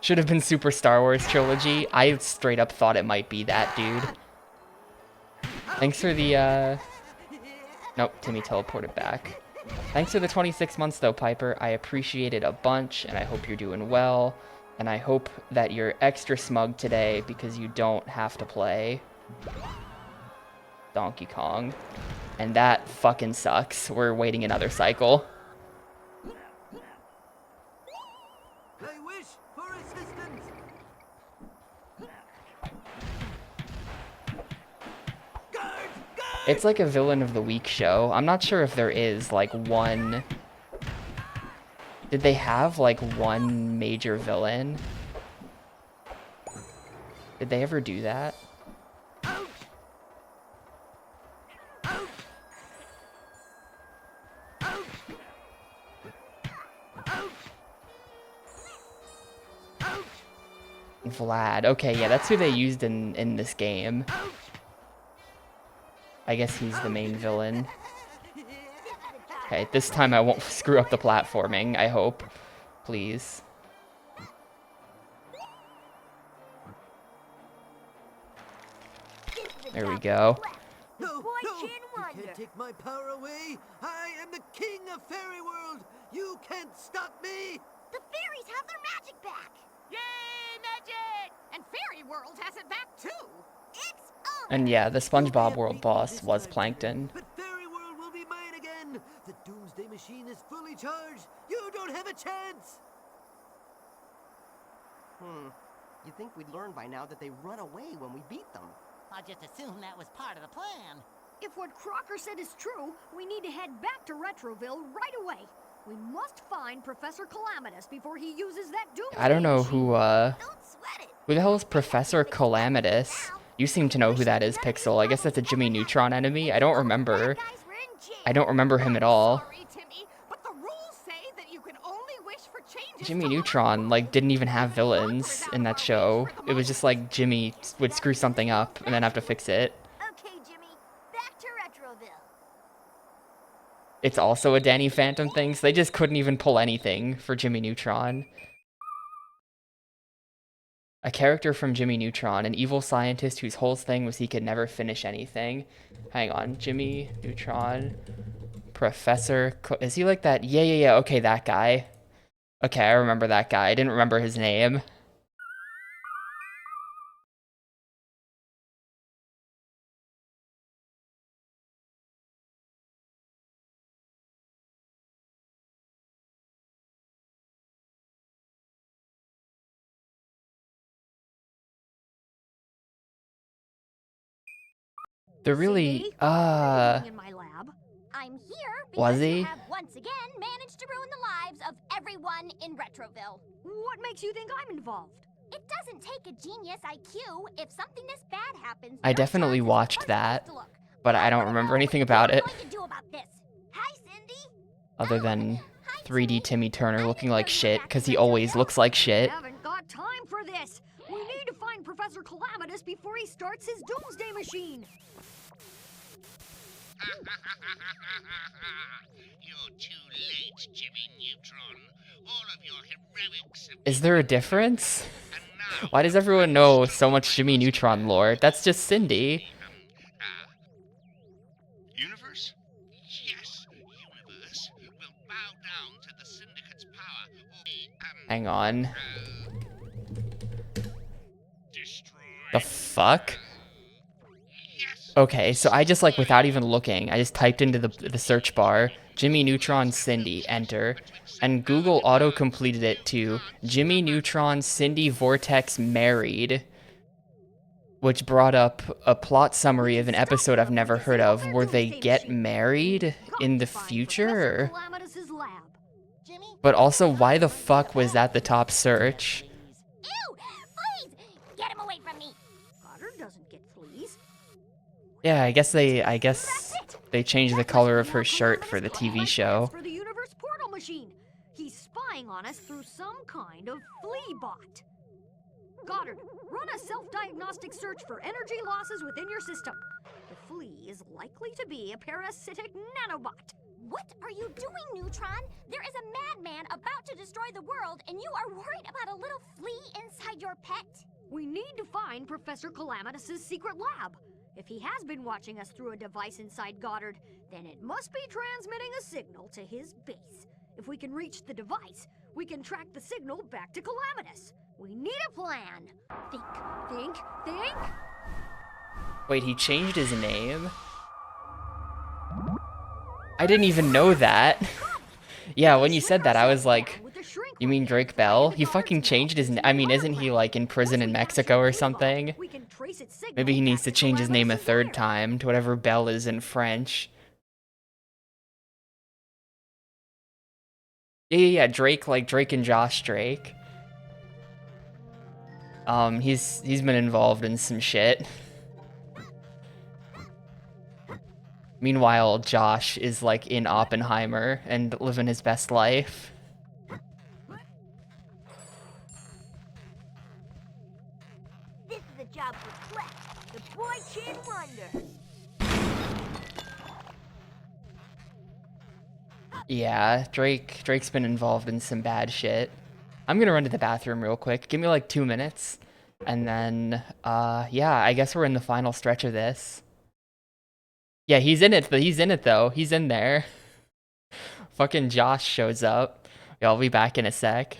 Should have been Super Star Wars Trilogy. I straight up thought it might be that, dude. Thanks for the, Nope, Timmy teleported back. Thanks for the 26 months, though, Piper. I appreciate it a bunch, and I hope you're doing well. And I hope that you're extra smug today because you don't have to play Donkey Kong. And that fucking sucks. We're waiting another cycle. I wish for assistance. Guards! Guards! It's like a villain of the week show. I'm not sure if there is like one... Did they have like one major villain? Did they ever do that? Vlad. Okay, yeah, that's who they used in this game. I guess he's the main villain. Okay, this time I won't screw up the platforming, I hope. Please. There we go. No, Boy no! Chin You Wonder. can't take my power away! I am the king of Fairy World! You can't stop me! The fairies have their magic back. Yay, magic! And Fairy World has it back too. It's over. And yeah, the You may SpongeBob have World beaten me boss this was time, Plankton. But Fairy World will be mine again! The Doomsday Machine is fully charged! You don't have a chance! You'd think we'd learn by now that they run away when we beat them. I just assumed that was part of the plan. If what Crocker said is true, we need to head back to Retroville right away. We must find Professor Calamitous before he uses that doomsday I don't know machine. Don't sweat it. who the hell is Professor Calamitous? You seem to know who that is, Pixel. I guess that's a Jimmy Neutron enemy. I don't remember. Guys, we're in jail. I don't remember him at all. Sorry, Timmy, but the rules say that you can only wish for changes. Jimmy to Neutron, like, didn't even have villains in that show. It was just like Jimmy would screw something up and then have to fix it. Okay, Jimmy. Back to Retroville. It's also a Danny Phantom thing, so they just couldn't even pull anything for Jimmy Neutron. A character from Jimmy Neutron, an evil scientist whose whole thing was he could never finish anything. Hang on, Jimmy Neutron, Professor... Is he like that? Yeah, okay, that guy. Okay, I remember that guy. I didn't remember his name. They're really, Cindy, what are you doing in my lab? I'm here Was because he? you have once again managed to ruin the lives of everyone in Retroville. What makes you think I'm involved? It doesn't take a genius IQ if something this bad happens. I your definitely chance is watched first that, to look. but I don't wanna remember know anything what about you're it. going to do about this. Hi, Cindy. Other than 3D Timmy Turner looking like shit, because he Retroville. always looks like shit. Haven't got time for this. We need to find Professor Calamitous before he starts his doomsday machine. You're too late, Jimmy Neutron. All of your heroics have Is there a difference? and now Why does everyone know so much Jimmy Neutron lore? That's just Cindy. Universe? Yes, universe will bow down to the Syndicate's power or be Hang on. destroyed. The fuck? Yes. Okay, so I just, like, without even looking, I just typed into the search bar, Jimmy Neutron Cindy, enter, and Google auto-completed it to Jimmy Neutron Cindy Vortex married. which brought up a plot summary of an Stop episode I've them never from heard using of their where they doomsday get machine. married Got in to the find future. Professor Calamitus's lab. Jimmy? But also, why the fuck was that the top search? Ew! Please! Get him away from me! Goddard doesn't get fleas. Yeah, I guess they That's it. changed the That color must of be her how shirt for Calamitous the got TV my show. plans for the universe portal machine. He's spying on us through some kind of flea bot. Goddard, run a self-diagnostic search for energy losses within your system. The flea is likely to be a parasitic nanobot. What are you doing, Neutron? There is a madman about to destroy the world, and you are worried about a little flea inside your pet? We need to find Professor Calamitus's secret lab. If he has been watching us through a device inside Goddard, then it must be transmitting a signal to his base. If we can reach the device, we can track the signal back to Calamitus. We need a plan. Think. Wait, he changed his name? I didn't even know that. Yeah, when you said that, I was like, you mean Drake Bell? He fucking changed his name. I mean, isn't he like in prison in Mexico or something? Maybe he needs to change his name a third time to whatever Bell is in French. Yeah, Drake, like Drake and Josh Drake. He's been involved in some shit. Meanwhile, Josh is like in Oppenheimer and living his best life. This is a job for Clef, the boy chin wonder. Yeah, Drake's been involved in some bad shit. I'm gonna run to the bathroom real quick. Give me like 2 minutes. And then, yeah, I guess we're in the final stretch of this. Yeah, he's in it, but he's in it though. He's in there. Fucking Josh shows up. Yeah, I'll be back in a sec.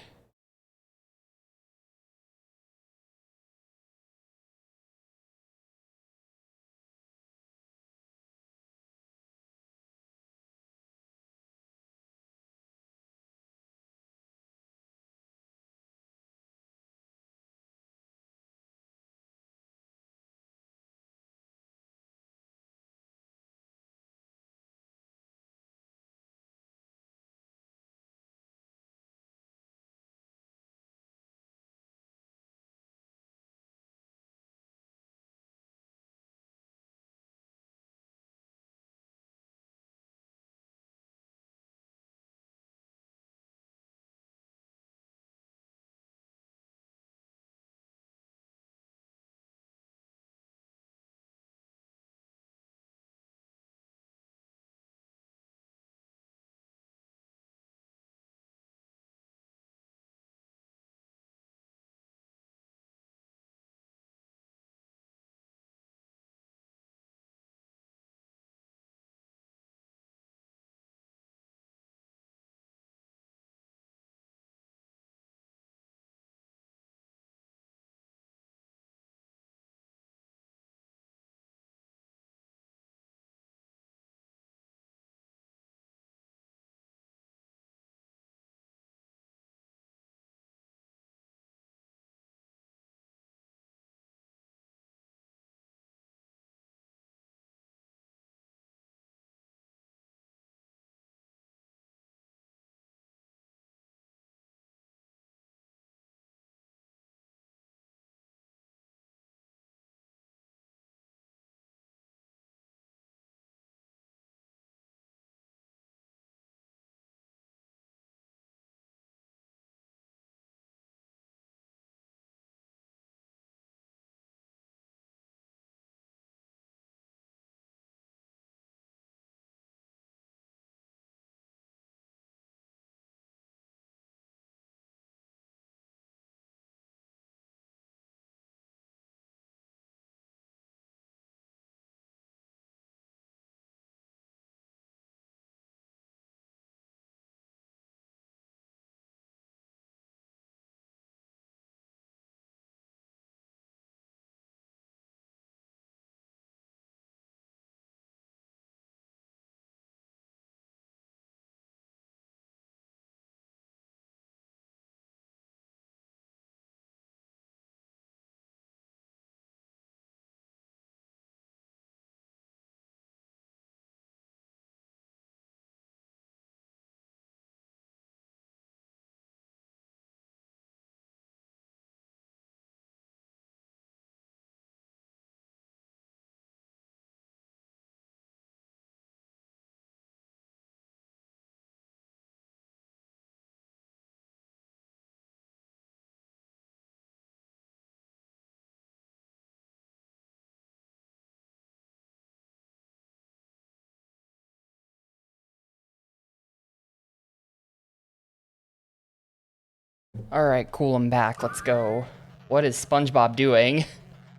Alright, cool, I'm back. Let's go. What is SpongeBob doing?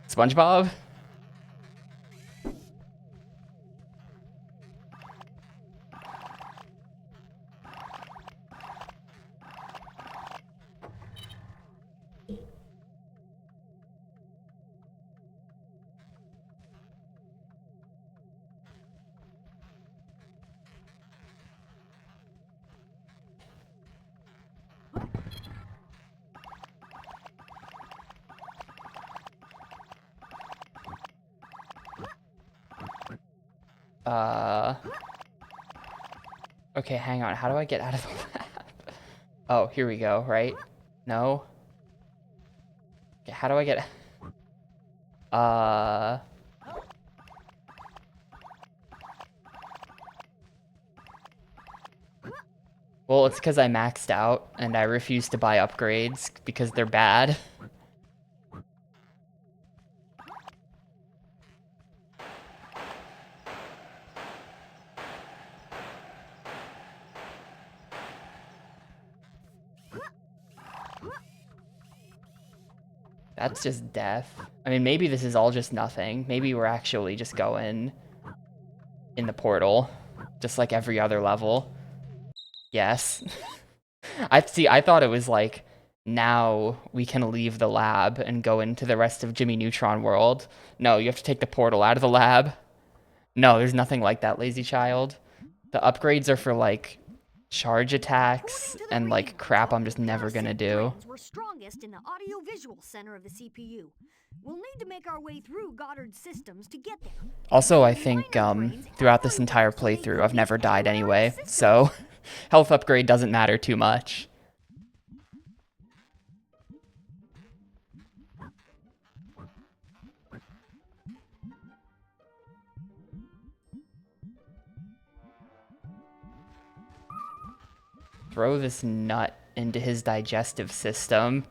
SpongeBob? Okay, hang on. How do I get out of the lab? Oh, here we go, right? No? Okay, how do I get... Well, it's because I maxed out, and I refuse to buy upgrades because they're bad. That's just death. I mean, maybe this is all just nothing. Maybe we're actually just going in the portal, just like every other level. Yes. I thought it was like, now we can leave the lab and go into the rest of Jimmy Neutron world. No, you have to take the portal out of the lab. No, there's nothing like that, lazy child. The upgrades are for like charge attacks and like crap I'm just never gonna do. We're strongest in the audio-visual center of the CPU. We'll need to make our way through Goddard's systems to get there. Also, I think throughout this entire playthrough, I've never died anyway, so health upgrade doesn't matter too much. Throw this nut into his digestive system.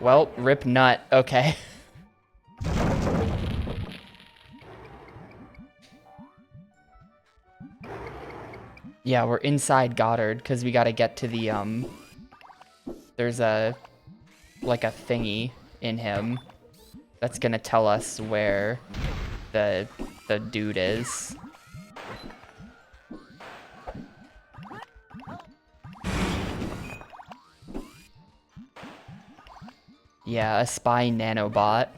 Well, rip nut. Okay. Yeah, we're inside Goddard because we gotta get to the there's like a thingy in him that's gonna tell us where the dude is. Yeah, a spy nanobot.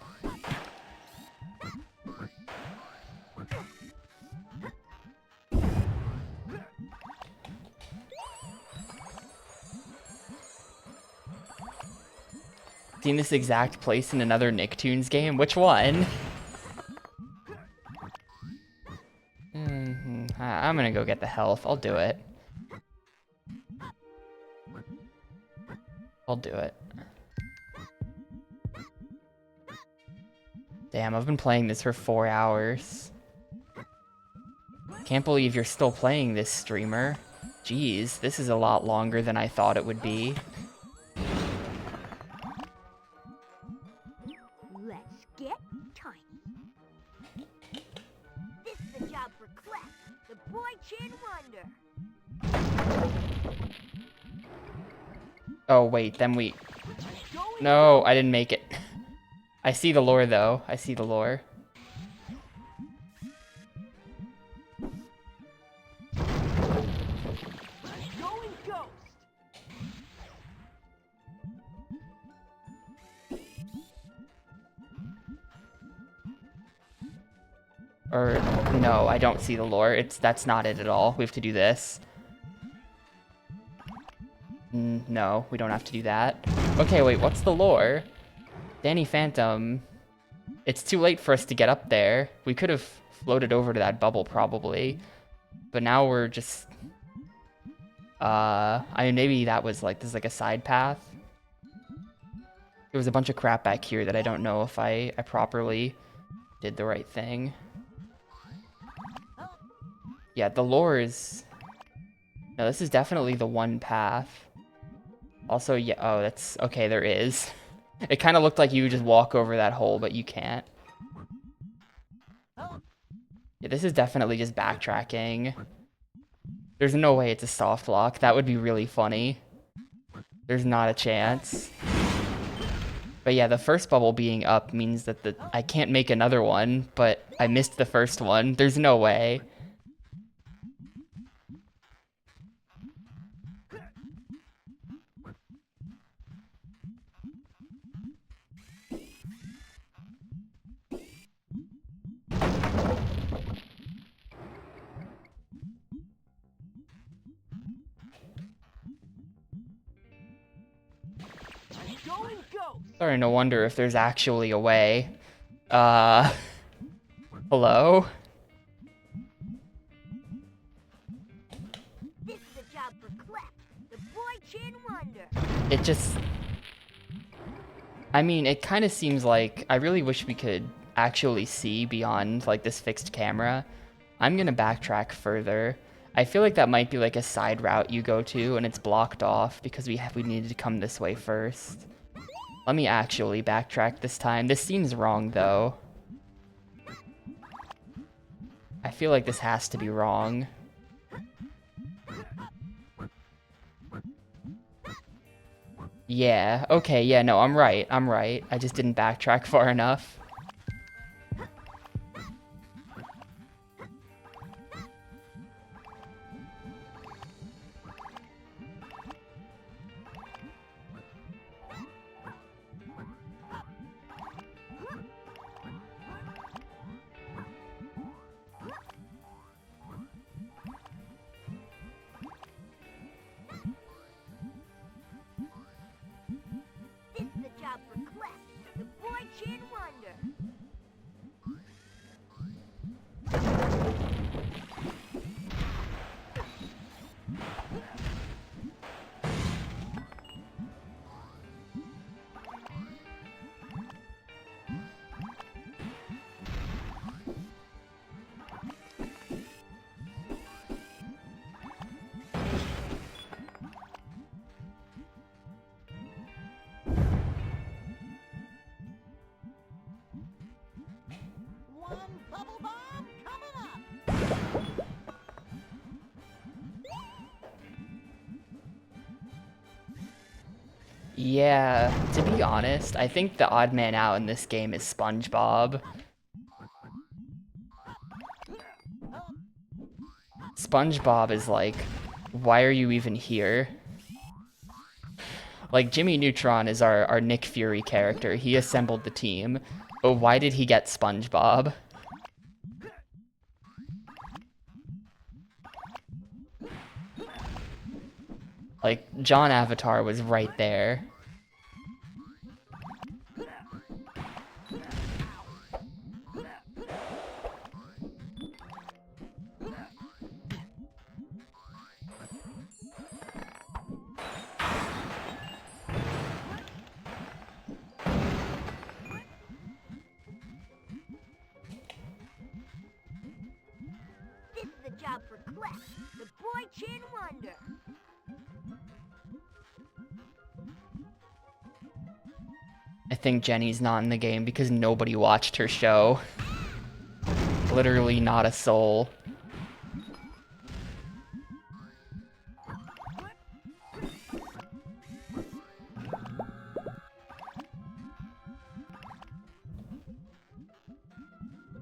Seen this exact place in another Nicktoons game? Which one? I'm gonna go get the health. I'll do it. I'll do it. Damn, I've been playing this for 4 hours. Can't believe you're still playing this, streamer. Jeez, this is a lot longer than I thought it would be. Let's get tiny. This is the job for Clef, the boy Chin Wonder. Oh, wait, then we... No, I didn't make it. I see the lore, though. I see the lore. Or, no, I don't see the lore. That's not it at all. We have to do this. No, we don't have to do that. Okay, wait, what's the lore? Danny Phantom. It's too late for us to get up there. We could have floated over to that bubble, probably. But now we're just... I mean, maybe that was like, this is like a side path. There was a bunch of crap back here that I don't know if I properly did the right thing. Yeah, the lore is... No, this is definitely the one path. Also, yeah, oh, that's... Okay, there is. It kind of looked like you would just walk over that hole, but you can't. Yeah, this is definitely just backtracking. There's no way it's a soft lock. That would be really funny. There's not a chance. But yeah, the first bubble being up means that I can't make another one, but I missed the first one. There's no way. Sorry, no wonder if there's actually a way. Hello? This is a job for Clef, the boy Chin Wonder. It just... I mean, it kind of seems like... I really wish we could actually see beyond, like, this fixed camera. I'm gonna backtrack further. I feel like that might be, like, a side route you go to, and it's blocked off because we needed to come this way first. Let me actually backtrack this time. This seems wrong, though. I feel like this has to be wrong. Yeah, okay, yeah, no, I'm right. I just didn't backtrack far enough. This is a job for Clef, the boy Chin Wonder. One bubble bomb coming up. Yeah, to be honest, I think the odd man out in this game is SpongeBob. SpongeBob is like, why are you even here? Like, Jimmy Neutron is our Nick Fury character. He assembled the team. But why did he get SpongeBob? Like, John Avatar was right there. This is a job for Clef, the boy Chin Wonder. I think Jenny's not in the game because nobody watched her show. Literally not a soul.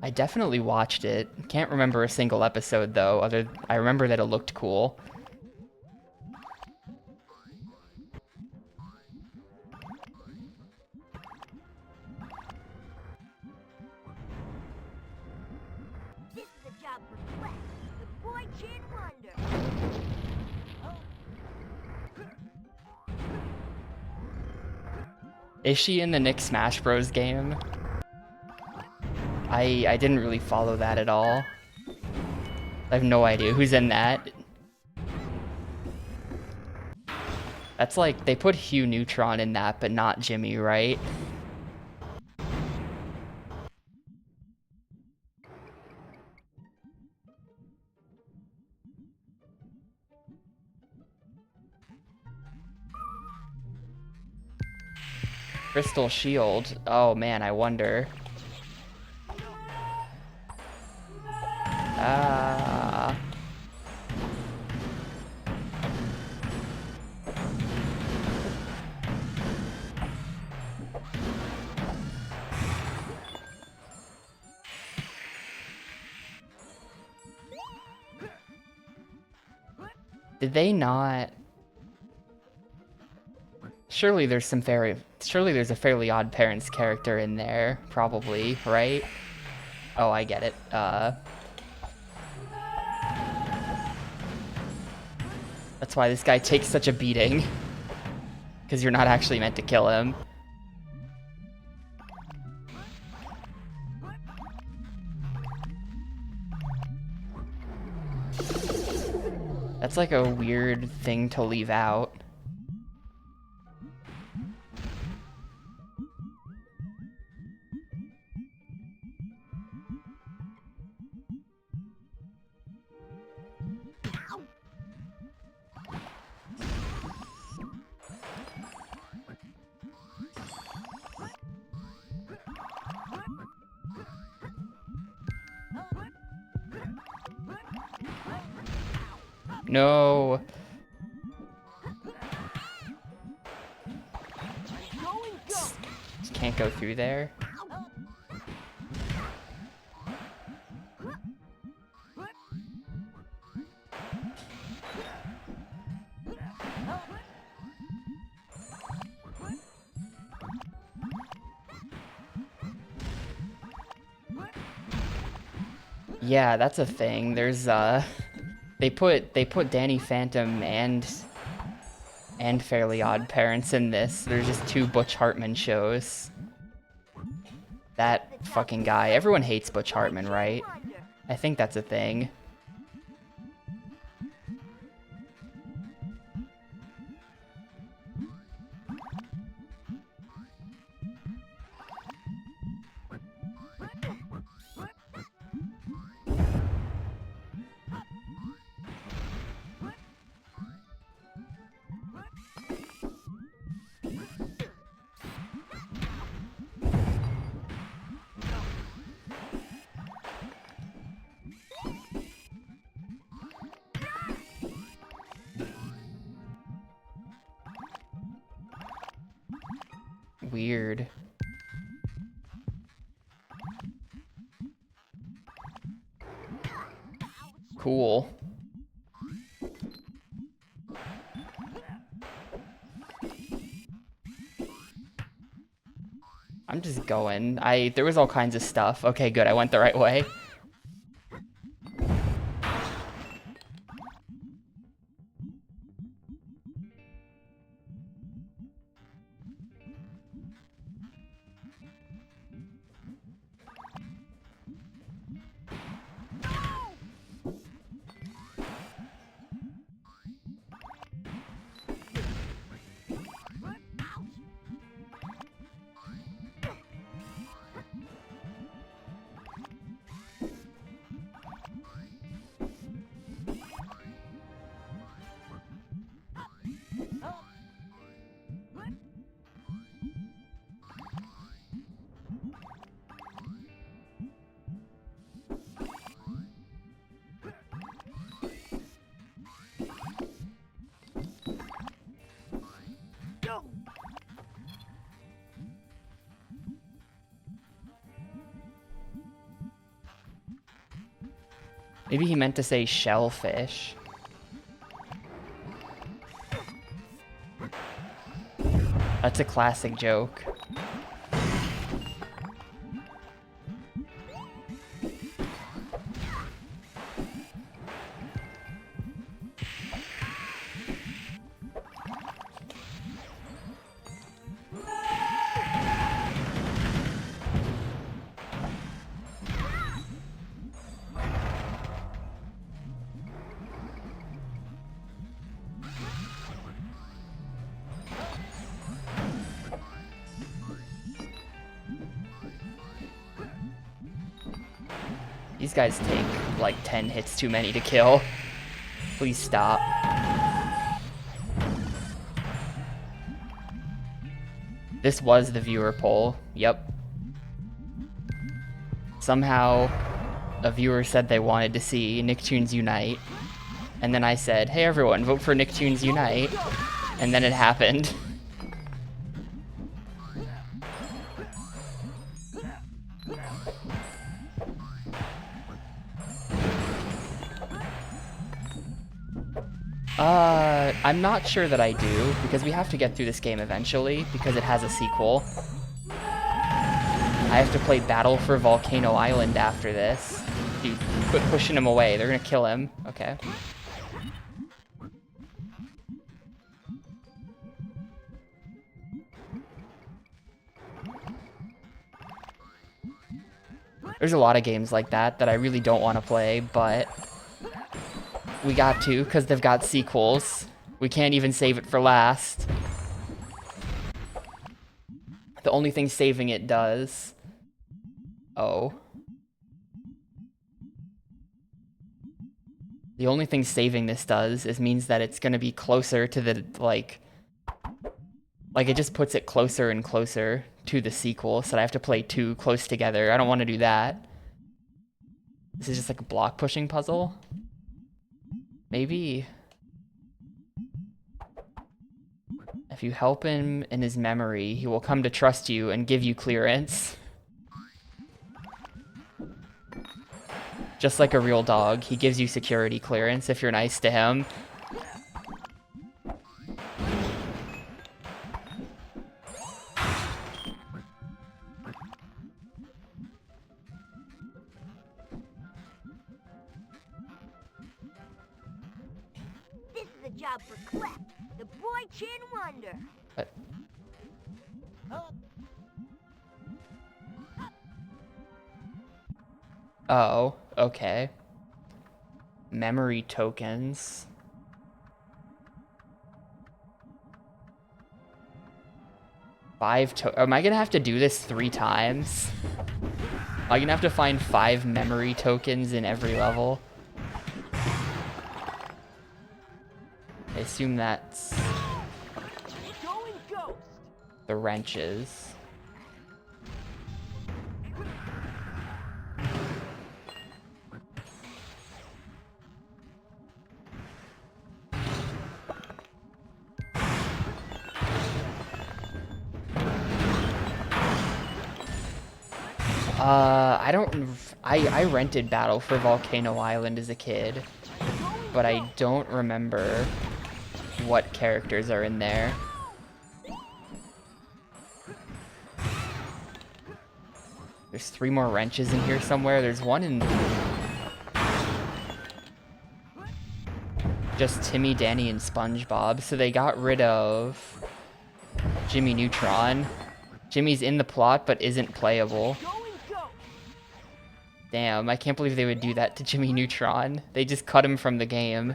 I definitely watched it. Can't remember a single episode though. I remember that it looked cool. This is a job for Clef, the boy Chin Wonder. Is she in the Nick Smash Bros game? I didn't really follow that at all. I have no idea who's in that. That's like, they put Hugh Neutron in that, but not Jimmy, right? Crystal Shield. Oh man, I wonder. Did they not? Surely there's a Fairly Odd Parents character in there, probably, right? Oh, I get it. That's why this guy takes such a beating. Because you're not actually meant to kill him. That's like a weird thing to leave out. No. Just can't go through there. Yeah, that's a thing. There's they put Danny Phantom and Fairly Odd Parents in this. There's just 2 Butch Hartman shows. That fucking guy. Everyone hates Butch Hartman, right? I think that's a thing. Weird. Cool. I'm just going. There was all kinds of stuff. Okay, good. I went the right way. Maybe he meant to say shellfish. That's a classic joke. These guys take like 10 hits too many to kill. Please stop. This was the viewer poll. Yep. Somehow a viewer said they wanted to see Nicktoons Unite. And then I said, hey everyone, vote for Nicktoons Unite. And then it happened. I'm not sure that I do, because we have to get through this game eventually, because it has a sequel. I have to play Battle for Volcano Island after this. Dude, quit pushing him away. They're gonna kill him. Okay. There's a lot of games like that that I really don't want to play, but we got to, because they've got sequels. We can't even save it for last. The only thing saving it does... Oh. The only thing saving this does is means that it's gonna be closer to the, like, it just puts it closer and closer to the sequel, so I have to play two close together. I don't want to do that. This is just like a block pushing puzzle. Maybe if you help him in his memory, he will come to trust you and give you clearance. Just like a real dog, he gives you security clearance if you're nice to him. This is a job for Clef, the boy chin wonder. But oh, okay. Memory tokens. Am I gonna have to do this 3 times? Am I gonna have to find 5 memory tokens in every level? I assume that's the wrenches. I rented Battle for Volcano Island as a kid, but I don't remember what characters are in there. There's 3 more wrenches in here somewhere. There's one in just Timmy, Danny, and SpongeBob. So they got rid of Jimmy Neutron. Jimmy's in the plot, but isn't playable. Damn, I can't believe they would do that to Jimmy Neutron. They just cut him from the game.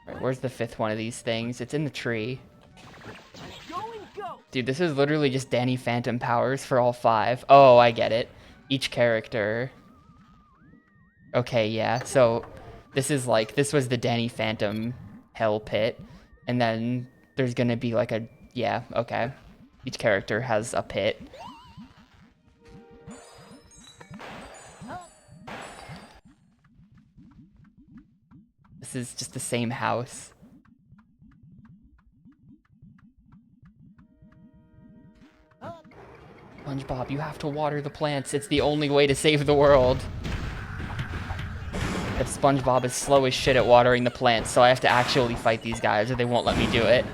Alright, where's the 5th one of these things? It's in the tree. Dude, this is literally just Danny Phantom powers for all 5. Oh, I get it. Each character. Okay, yeah. So this is like, this was the Danny Phantom hell pit. And then there's gonna be like a, yeah, okay. Each character has a pit. This is just the same house. SpongeBob, you have to water the plants. It's the only way to save the world. But SpongeBob is slow as shit at watering the plants, so I have to actually fight these guys or they won't let me do it.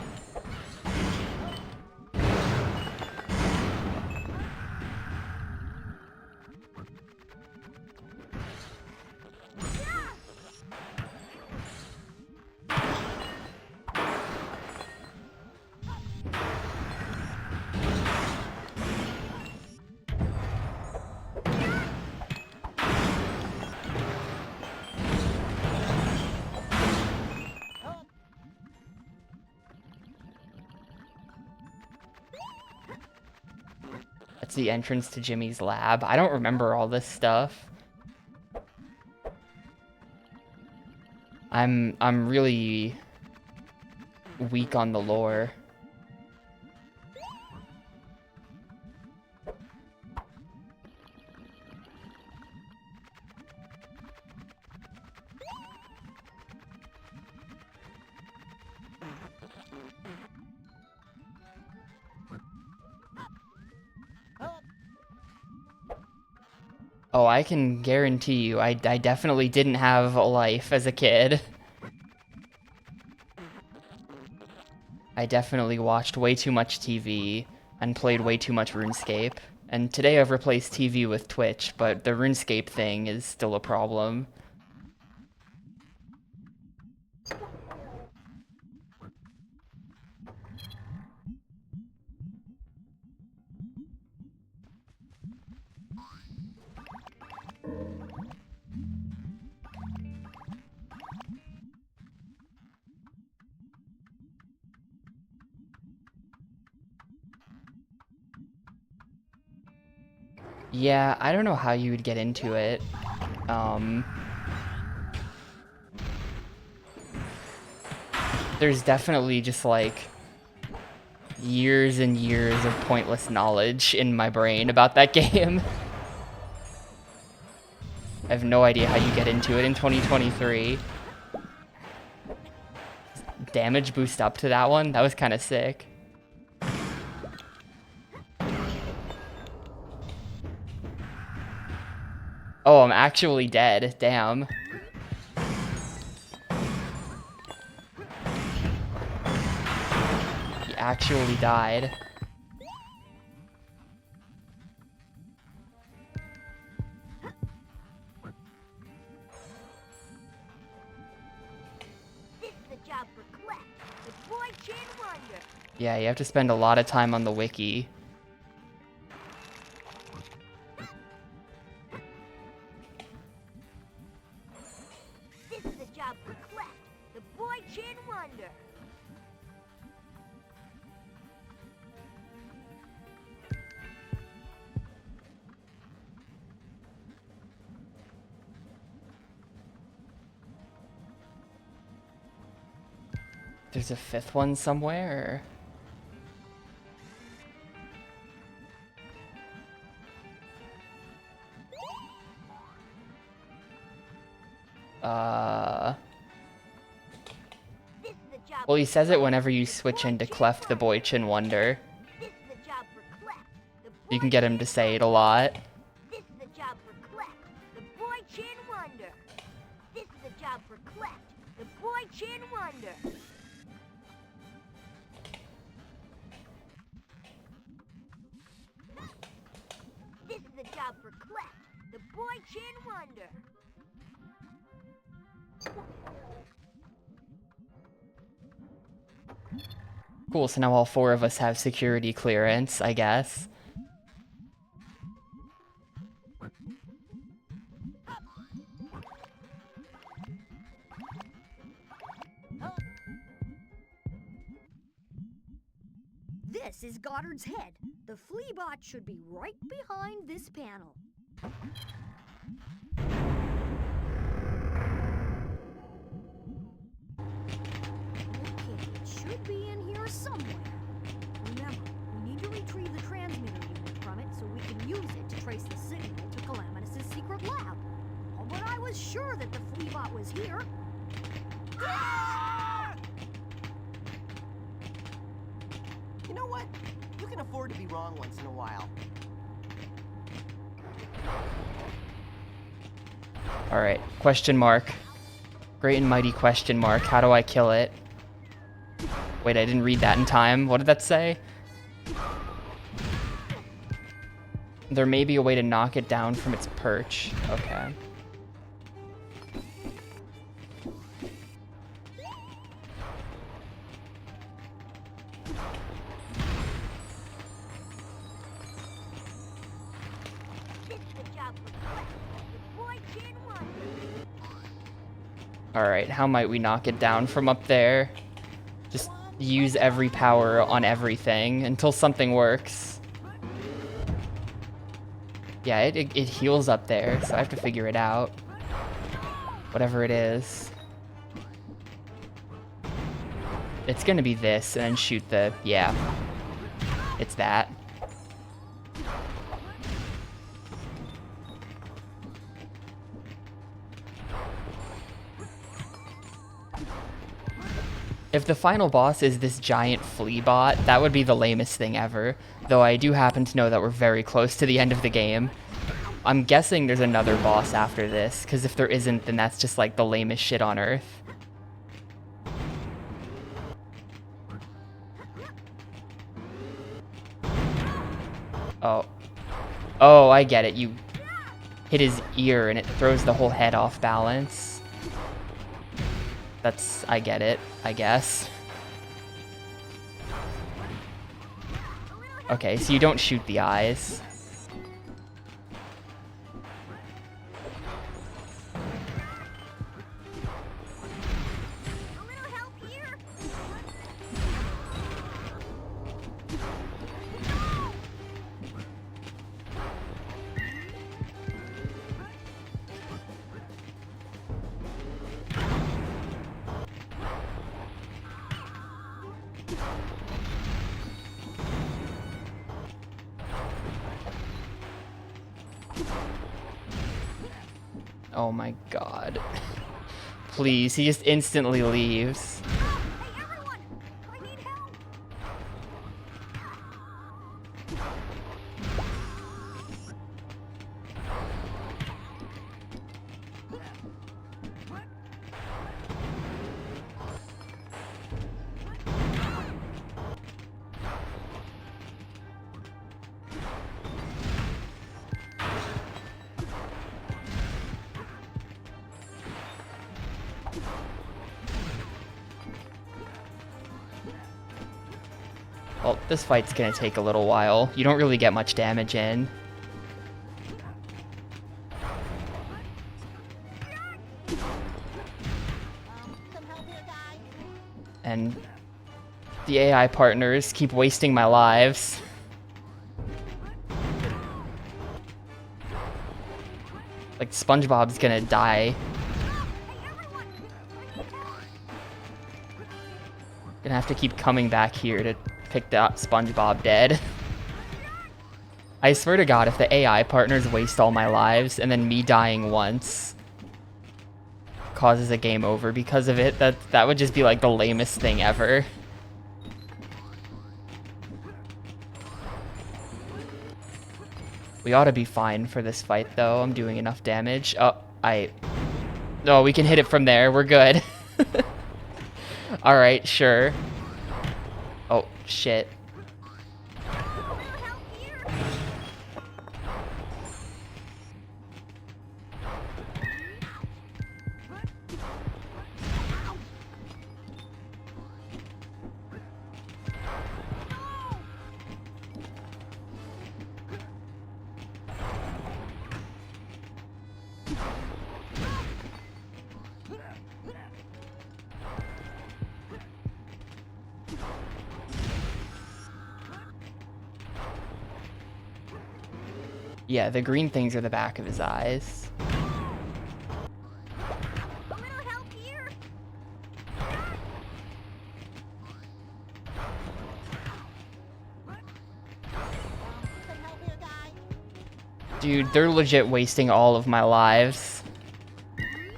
That's the entrance to Jimmy's lab. I don't remember all this stuff. I'm really weak on the lore. Oh, I can guarantee you, I definitely didn't have a life as a kid. I definitely watched way too much TV and played way too much RuneScape. And today I've replaced TV with Twitch, but the RuneScape thing is still a problem. Yeah, I don't know how you would get into it. There's definitely just like years and years of pointless knowledge in my brain about that game. I have no idea how you get into it in 2023. Damage boost up to that one? That was kind of sick. Oh, I'm actually dead. Damn. He actually died. This is the job for Clef, the boy Chin Wonder. Yeah, you have to spend a lot of time on the wiki. This is the job for Clef, the boy Chin Wonder. There's a fifth one somewhere? This is the job Well, he says it whenever you switch into Clef the Boy Chin Wonder. This is the job for Clef, the You boy can get him to say it a lot. This is the job for Clef, the boy Chin Wonder. This is the job for Clef, the boy Chin Wonder. This is the job for Clef, the boy Chin Wonder. Cool, so now all four of us have security clearance, I guess. This is Goddard's head. The Fleabot should be right behind this panel. Okay, it should be in here somewhere. Remember, we need to retrieve the transmitter unit from it so we can use it to trace the signal to Calamitous' secret lab. Oh, but I was sure that the Fleabot was here. You know what? You can afford to be wrong once in a while. Alright, question mark. Great and mighty question mark. How do I kill it? Wait, I didn't read that in time. What did that say? There may be a way to knock it down from its perch. Okay. Alright, how might we knock it down from up there? Just use every power on everything until something works. Yeah, it heals up there, so I have to figure it out. Whatever it is. It's gonna be this, and then shoot the... yeah. It's that. If the final boss is this giant flea bot, that would be the lamest thing ever. Though I do happen to know that we're very close to the end of the game. I'm guessing there's another boss after this, because if there isn't, then that's just like the lamest shit on earth. Oh. Oh, I get it. You hit his ear and it throws the whole head off balance. I get it, I guess. Okay, so you don't shoot the eyes. Oh my god. Please, he just instantly leaves. Hey, everyone! I need help! Well, this fight's gonna take a little while. You don't really get much damage in. And the AI partners keep wasting my lives. Like, SpongeBob's gonna die. Gonna have to keep coming back here to pick up SpongeBob dead. I swear to God, if the AI partners waste all my lives and then me dying once causes a game over because of it, that would just be like the lamest thing ever. We ought to be fine for this fight though. I'm doing enough damage. No, we can hit it from there. We're good. Alright, sure. Oh, shit. Yeah, the green things are the back of his eyes. Dude, they're legit wasting all of my lives.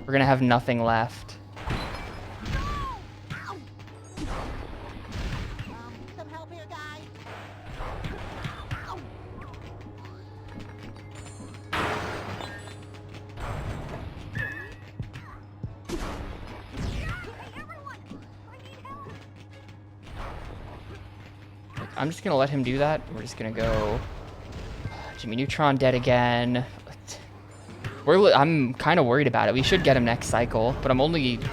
We're gonna have nothing left. I'm just gonna let him do that. We're just gonna go... Jimmy Neutron dead again. I'm kind of worried about it. We should get him next cycle, but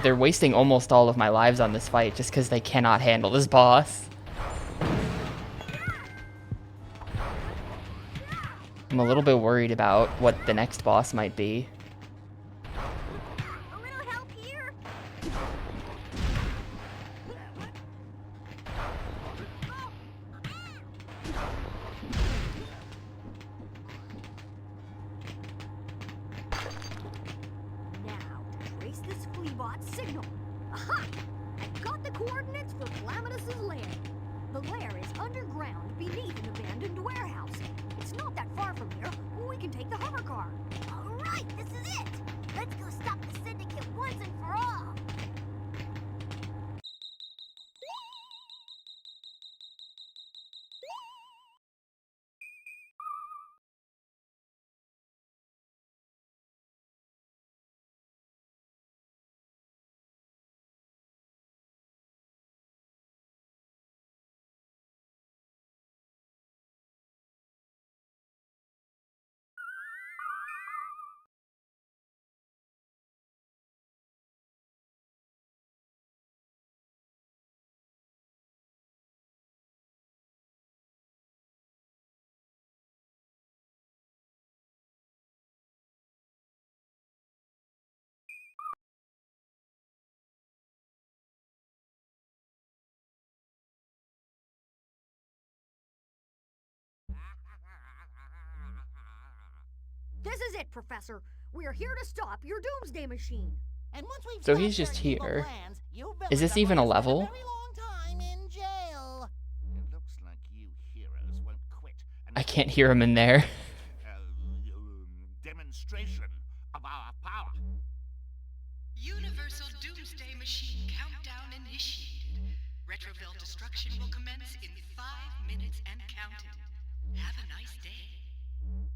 they're wasting almost all of my lives on this fight just because they cannot handle this boss. I'm a little bit worried about what the next boss might be. Trace this fleabot's signal. Aha! I've got the coordinates for Calamitous' lair. The lair is underground beneath an abandoned warehouse. It's not that far from here. We can take the hover car. All right, this is it. Let's go stop the Syndicate once and for all. This is it, Professor. We are here to stop your doomsday machine. And once we've So stopped he's just their evil here. plans, you Is this villains are even a going to spend level? very long time in jail. It looks like you heroes won't quit. I can't hear him in there. Demonstration of our power. Universal Doomsday Machine countdown initiated. Retroville destruction will commence in 5 minutes and counting. Have a nice day.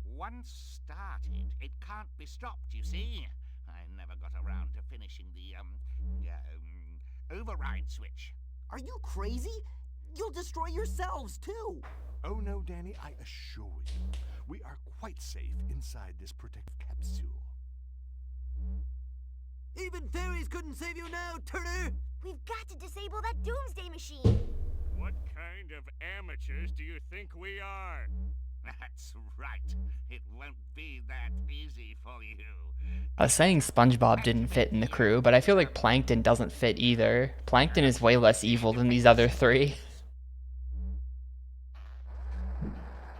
Once started, it can't be stopped, you see. I never got around to finishing the, override switch. Are you crazy? You'll destroy yourselves, too. Oh no, Danny, I assure you, we are quite safe inside this protective capsule. Even fairies couldn't save you now, Turner! We've got to disable that doomsday machine. What kind of amateurs do you think we are? That's right. It won't be that easy for you. I was saying SpongeBob didn't fit in the crew, but I feel like Plankton doesn't fit either. Plankton is way less evil than these other three.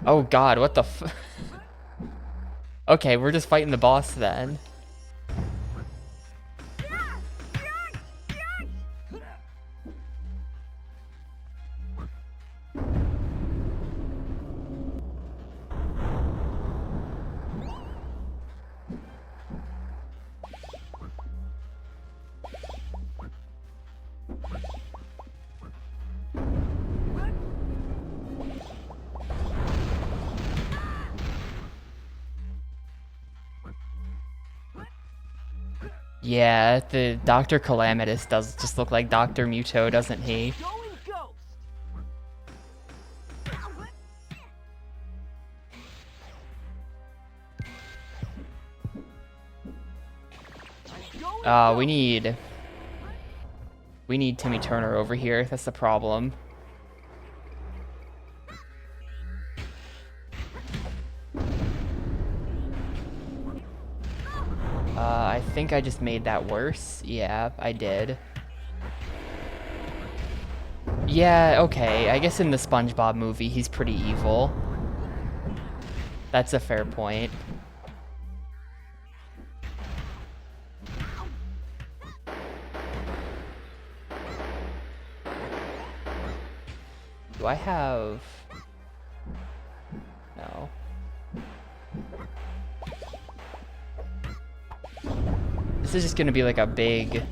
Oh god, what the f- Okay, we're just fighting the boss then. Yeah, the Dr. Calamitous does just look like Dr. Muto, doesn't he? Going ghost! We need Timmy Turner over here. That's the problem. I think I just made that worse. Yeah, I did. Yeah, okay. I guess in the SpongeBob movie, he's pretty evil. That's a fair point. Do I have... No. This is just gonna be like a big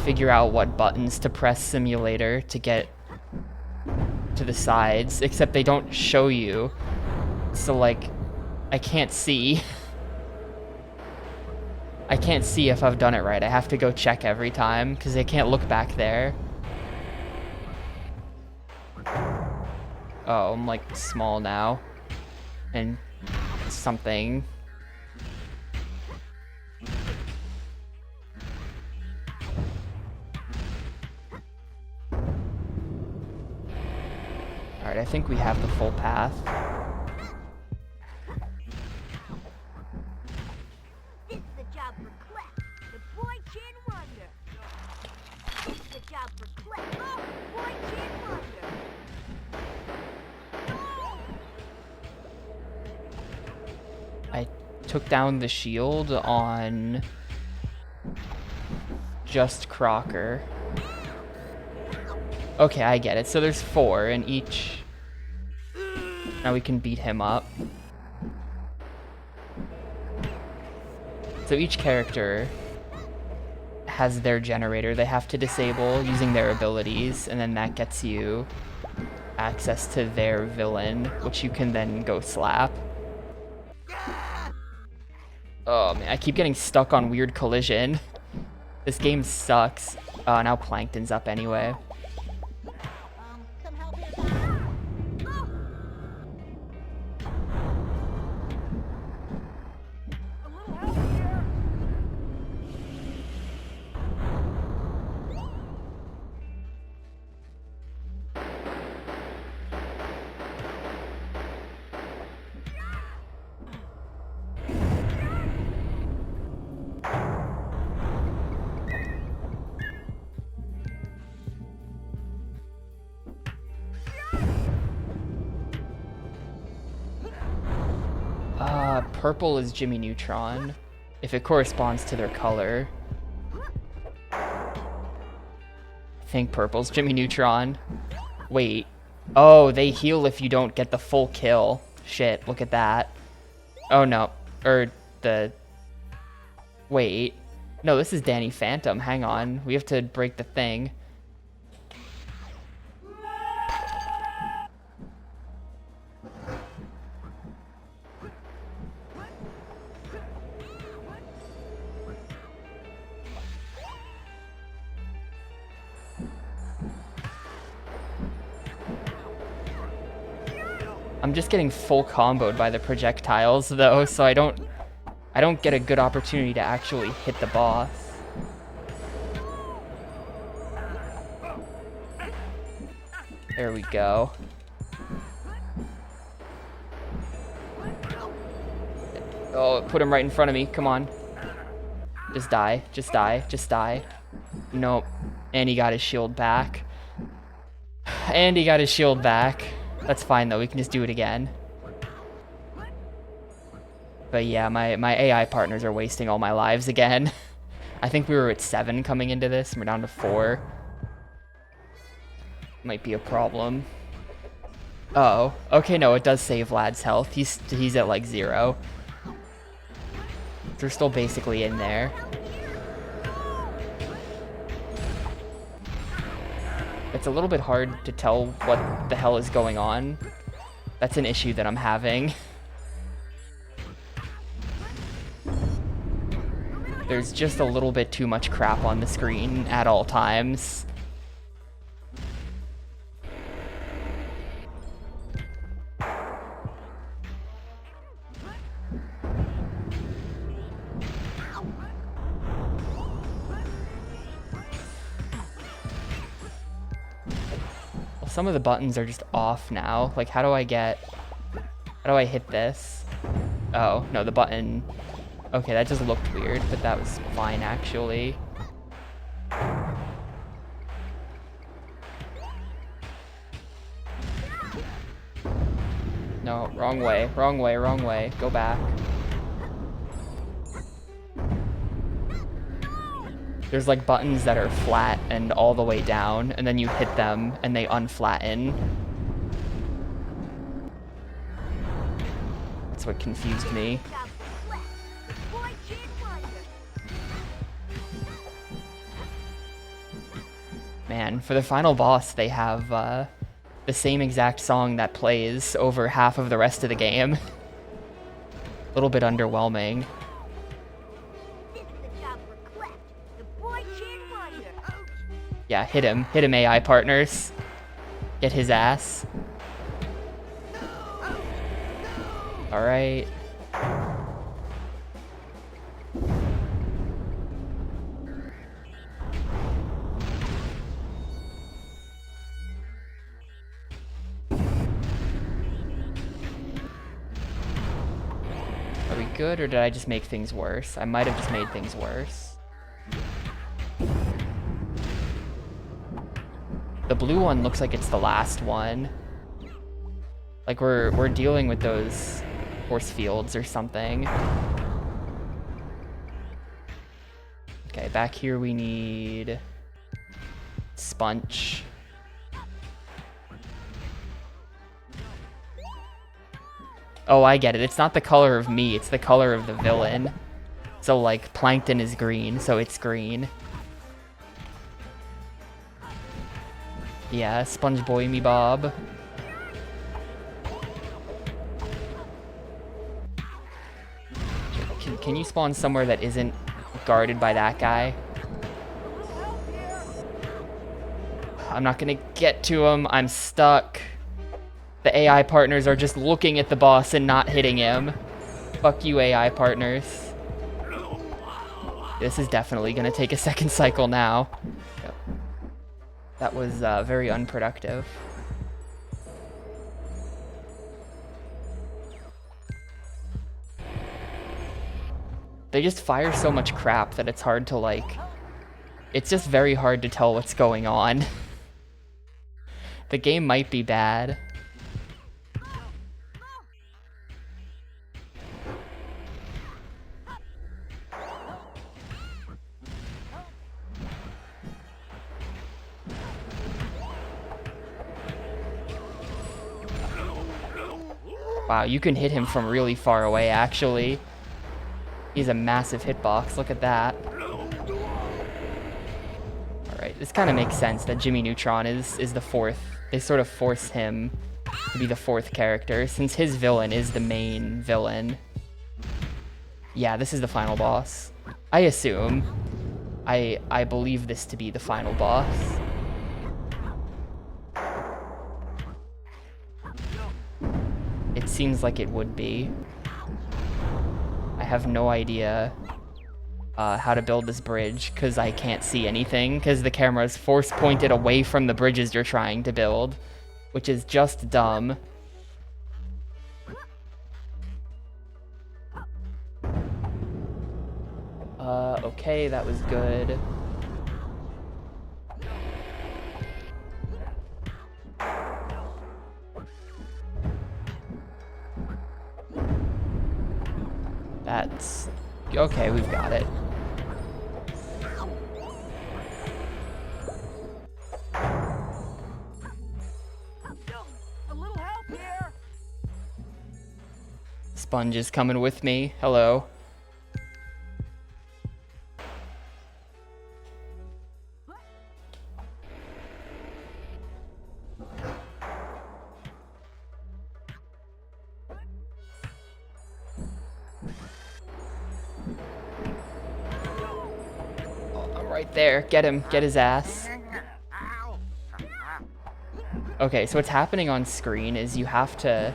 figure out what buttons to press simulator to get to the sides, except they don't show you. So like, I can't see. I can't see if I've done it right. I have to go check every time because I can't look back there. Oh, I'm like small now. And something. Alright, I think we have the full path. This is the job for Clef, the boy kid wonder. This is the job for Clef, oh, boy kid wonder. I took down the shield on just Crocker. Okay, I get it. So there's 4 in each. Now we can beat him up. So each character has their generator they have to disable using their abilities, and then that gets you access to their villain, which you can then go slap. Oh man, I keep getting stuck on weird collision. This game sucks. Now Plankton's up anyway. Come help here. A little help here! purple is Jimmy Neutron, if it corresponds to their color. I think purple's Jimmy Neutron. Wait. Oh, they heal if you don't get the full kill. Shit, look at that. Oh no. Wait. No, this is Danny Phantom. Hang on. We have to break the thing. I'm just getting full comboed by the projectiles though, so I don't get a good opportunity to actually hit the boss. There we go. Oh, put him right in front of me. Come on. Just die. Just die. Just die. Nope. And he got his shield back. And he got his shield back. That's fine though, we can just do it again. But yeah, my AI partners are wasting all my lives again. I think we were at 7 coming into this, and we're down to 4. Might be a problem. Uh oh. Okay, no, it does save Lad's health. He's at like 0. They're still basically in there. It's a little bit hard to tell what the hell is going on. That's an issue that I'm having. There's just a little bit too much crap on the screen at all times. Some of the buttons are just off now. Like, how do I hit this? Oh, no, the button. Okay, that just looked weird, but that was fine, actually. No, wrong way, wrong way, wrong way. Go back. There's like buttons that are flat and all the way down, and then you hit them and they unflatten. That's what confused me. Man, for the final boss, they have the same exact song that plays over half of the rest of the game. A little bit underwhelming. Yeah, hit him, AI partners. Get his ass. All right. Are we good, or did I just make things worse? I might have just made things worse. The blue one looks like it's the last one. Like we're dealing with those force fields or something. Okay, back here we need Sponge. Oh, I get it. It's not the color of me, it's the color of the villain. So like Plankton is green, so it's green. Yeah, Sponge Boy me Bob. Can you spawn somewhere that isn't guarded by that guy? I'm not gonna get to him. I'm stuck. The AI partners are just looking at the boss and not hitting him. Fuck you, AI partners. This is definitely gonna take a second cycle now. Yep. That was very unproductive. They just fire so much crap that it's hard to like... It's just very hard to tell what's going on. The game might be bad. Wow, you can hit him from really far away, actually. He's a massive hitbox, look at that. Alright, this kind of makes sense that Jimmy Neutron is the fourth. They sort of force him to be the fourth character, since his villain is the main villain. Yeah, this is the final boss. I assume. I believe this to be the final boss. It seems like it would be. I have no idea how to build this bridge, because I can't see anything, because the camera is force pointed away from the bridges you're trying to build, which is just dumb. Okay, that was good. That's... okay, we've got it. A little help here. Sponge is coming with me. Hello. Right there. Get him. Get his ass. Okay, so what's happening on screen is you have to...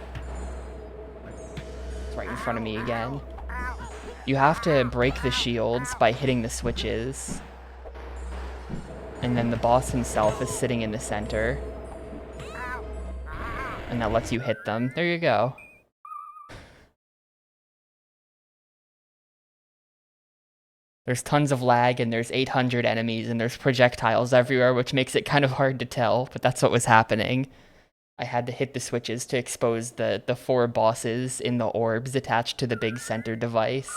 It's right in front of me again. You have to break the shields by hitting the switches. And then the boss himself is sitting in the center. And that lets you hit them. There you go. There's tons of lag, and there's 800 enemies, and there's projectiles everywhere, which makes it kind of hard to tell, but that's what was happening. I had to hit the switches to expose the 4 bosses in the orbs attached to the big center device.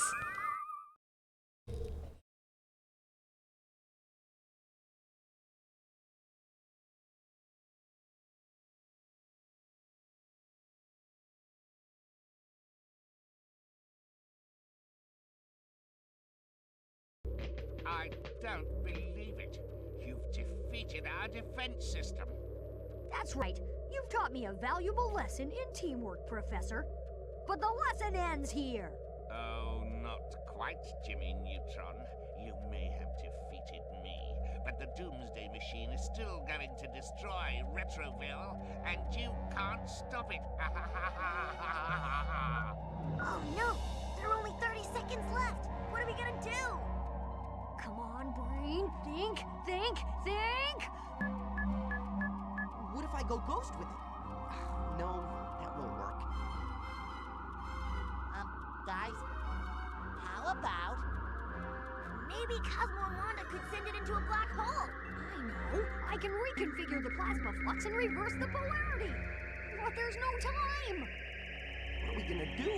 I don't believe it. You've defeated our defense system. That's right. You've taught me a valuable lesson in teamwork, Professor. But the lesson ends here. Oh, not quite, Jimmy Neutron. You may have defeated me, but the Doomsday Machine is still going to destroy Retroville, and you can't stop it. Oh no! There are only 30 seconds left! What are we gonna do? Come on, brain. Think, think, think! What if I go ghost with it? No, that won't work. Guys, how about... maybe Cosmo and Wanda could send it into a black hole? I know. I can reconfigure the plasma flux and reverse the polarity. But there's no time. What are we gonna do?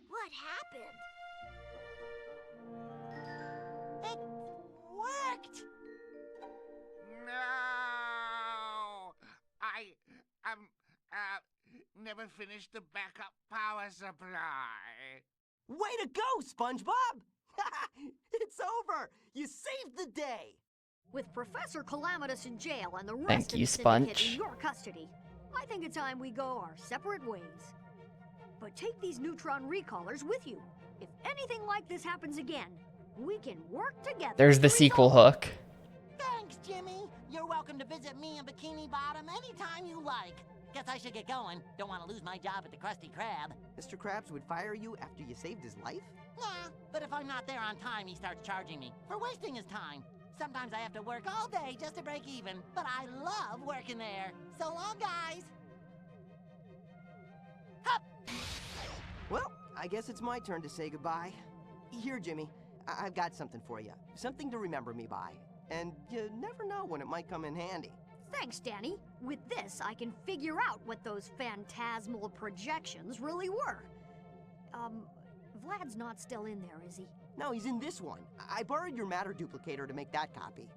What happened? It worked! No! I never finished the backup power supply. Way to go, SpongeBob! It's over! You saved the day! With Professor Calamitous in jail and the rest Thank of you, the syndicate Sponge. in your custody, I think it's time we go our separate ways. But take these neutron recallers with you. If anything like this happens again, we can work together. There's the to sequel resolve hook. Thanks, Jimmy. You're welcome to visit me in Bikini Bottom anytime you like. Guess I should get going. Don't want to lose my job at the Krusty Krab. Mr. Krabs would fire you after you saved his life? Nah, but if I'm not there on time, he starts charging me for wasting his time. Sometimes I have to work all day just to break even, but I love working there. So long, guys. Hup! Well, I guess it's my turn to say goodbye. Here, Jimmy, I've got something for you. Something to remember me by. And you never know when it might come in handy. Thanks, Danny. With this, I can figure out what those phantasmal projections really were. Vlad's not still in there, is he? No, he's in this one. I borrowed your matter duplicator to make that copy.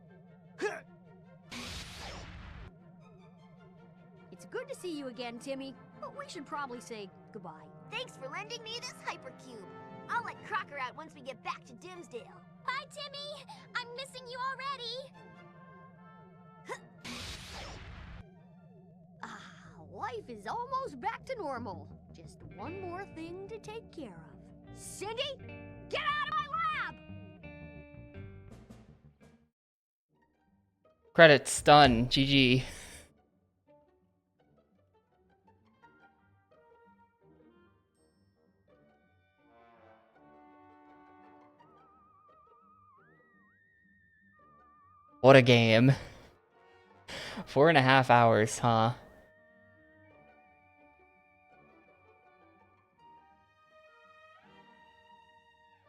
It's good to see you again, Timmy, but we should probably say goodbye. Thanks for lending me this hypercube. I'll let Crocker out once we get back to Dimsdale. Bye, Timmy. I'm missing you already. Life is almost back to normal. Just one more thing to take care of. Cindy, get out of my lab! Credits done. GG. What a game. 4.5 hours, huh?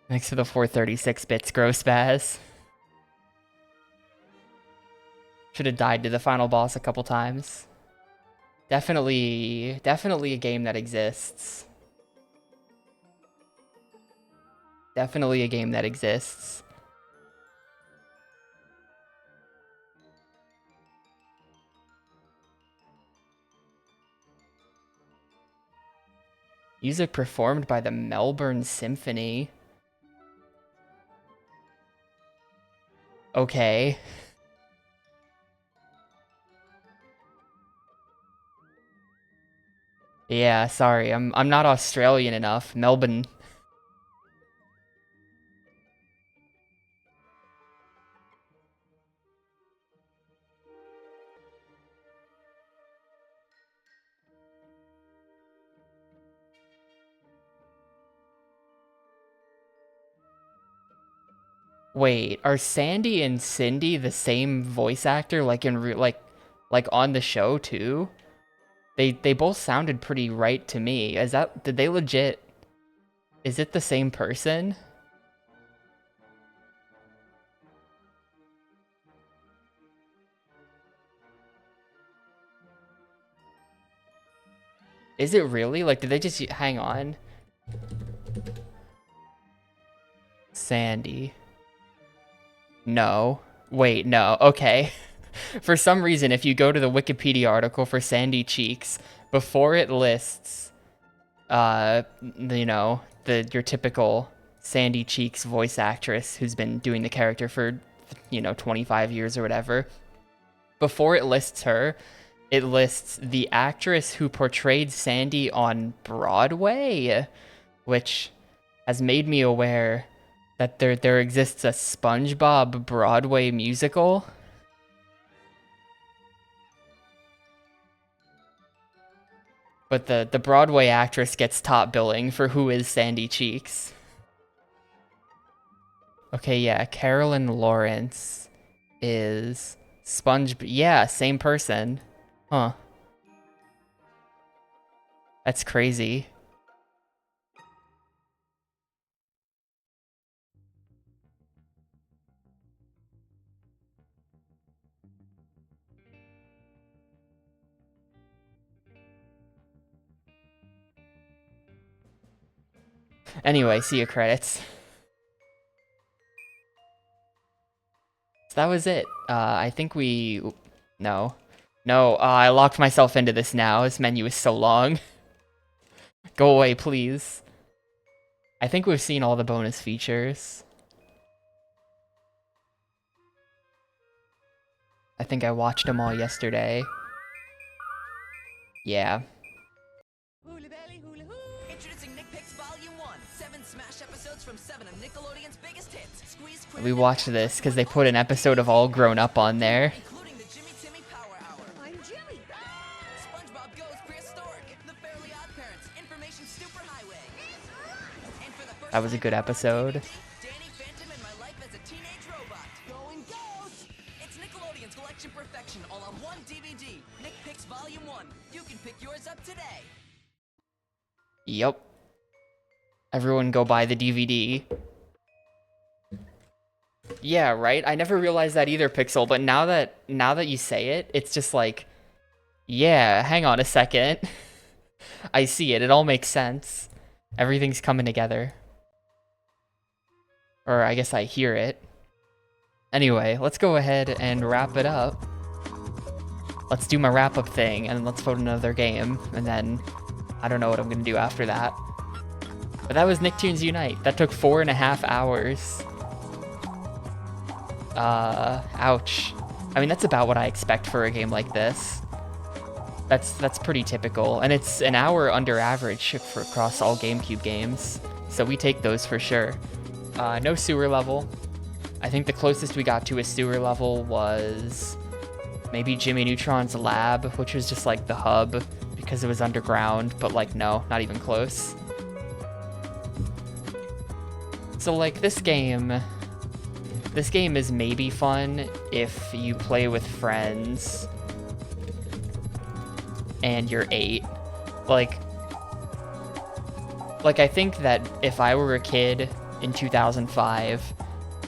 Thanks for the 436 bits, Gross Spaz. Should have died to the final boss a couple times. Definitely a game that exists. Definitely a game that exists. Music performed by the Melbourne Symphony. Okay. Yeah, sorry. I'm not Australian enough. Melbourne. Wait, are Sandy and Cindy the same voice actor like in like on the show too? They both sounded pretty right to me. Did they legit? Is it the same person? Is it really? Like, did they just hang on? Sandy. No. Wait, no. Okay. For some reason, if you go to the Wikipedia article for Sandy Cheeks, before it lists, you know, your typical Sandy Cheeks voice actress who's been doing the character for, you know, 25 years or whatever, before it lists her, it lists the actress who portrayed Sandy on Broadway, which has made me aware that there exists a SpongeBob Broadway musical. But the Broadway actress gets top billing for who is Sandy Cheeks. Okay, yeah, Carolyn Lawrence is yeah, same person. Huh. That's crazy. Anyway, see you credits. So that was it. I think we... No. No, I locked myself into this now. This menu is so long. Go away, please. I think we've seen all the bonus features. I think I watched them all yesterday. Yeah. Introducing Nick Picks Volume 1. 7 smash episodes from 7 of Nickelodeon's biggest hits. Squeeze We watched this because they put an episode of All Grown Up on there. including the Jimmy Timmy Power Hour. I'm Jimmy. SpongeBob Goes Prehistoric. The Fairly Odd Parents. Information Superhighway. And for the first That was a time good ever on episode. DVD, Danny Phantom and My Life as a Teenage Robot. Going Ghost! It's Nickelodeon's Collection Perfection all on one DVD. Nick Picks Volume 1. You can pick yours up today. Yep. Everyone go buy the DVD. Yeah, right? I never realized that either, Pixel, but now that you say it, it's just like, yeah, hang on a second. I see it. It all makes sense. Everything's coming together. Or I guess I hear it. Anyway, let's go ahead and wrap it up. let's do my wrap-up thing, and let's vote another game, and then I don't know what I'm gonna do after that. But that was Nicktoons Unite. That took 4.5 hours. Ouch. I mean, that's about what I expect for a game like this. That's pretty typical, and it's an hour under average for across all GameCube games, so we take those for sure. No sewer level. I think the closest we got to a sewer level was maybe Jimmy Neutron's lab, which was just like the hub because it was underground, but like no, not even close. So like this game is maybe fun if you play with friends and you're 8. Like I think that if I were a kid in 2005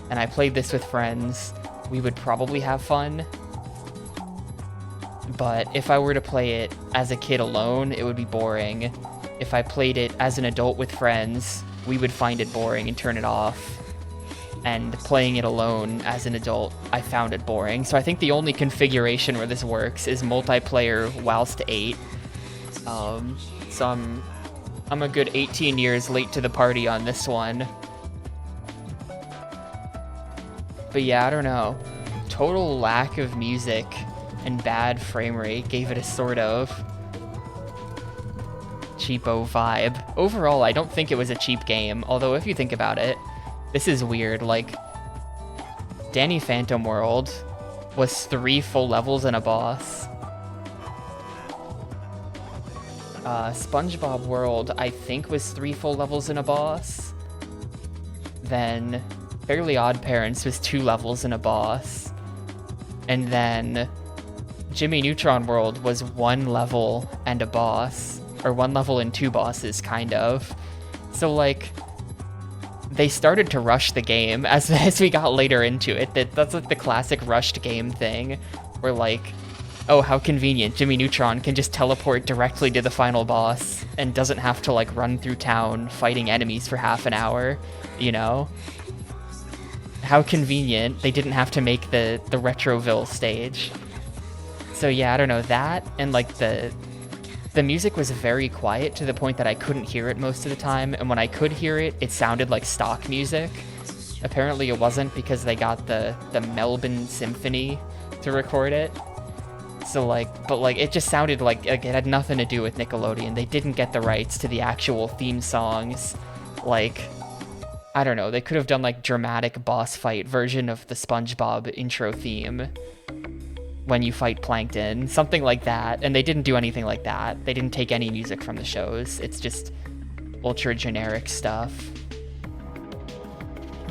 and I played this with friends, we would probably have fun. But if I were to play it as a kid alone, it would be boring. If I played it as an adult with friends, we would find it boring and turn it off. And playing it alone as an adult, I found it boring. So I think the only configuration where this works is multiplayer whilst 8. So I'm a good 18 years late to the party on this one. But yeah, I don't know. Total lack of music and bad frame rate gave it a sort of cheapo vibe. Overall, I don't think it was a cheap game, although if you think about it, this is weird. Like, Danny Phantom World was 3 full levels and a boss. SpongeBob World, I think, was 3 full levels and a boss. Then Fairly Odd Parents was 2 levels and a boss. And then Jimmy Neutron World was 1 level and a boss. Or 1 level and 2 bosses, kind of. So, like, they started to rush the game as we got later into it. That's like the classic rushed game thing, where like, oh, how convenient, Jimmy Neutron can just teleport directly to the final boss and doesn't have to like run through town fighting enemies for half an hour, you know? How convenient they didn't have to make the Retroville stage. So yeah, I don't know, that and like the music was very quiet to the point that I couldn't hear it most of the time, and when I could hear it, it sounded like stock music. Apparently it wasn't because they got the Melbourne Symphony to record it. So like, but like, it just sounded like it had nothing to do with Nickelodeon. They didn't get the rights to the actual theme songs. Like, I don't know, they could have done like dramatic boss fight version of the SpongeBob intro theme when you fight Plankton, something like that, and they didn't do anything like that. They didn't take any music from the shows. It's just ultra generic stuff.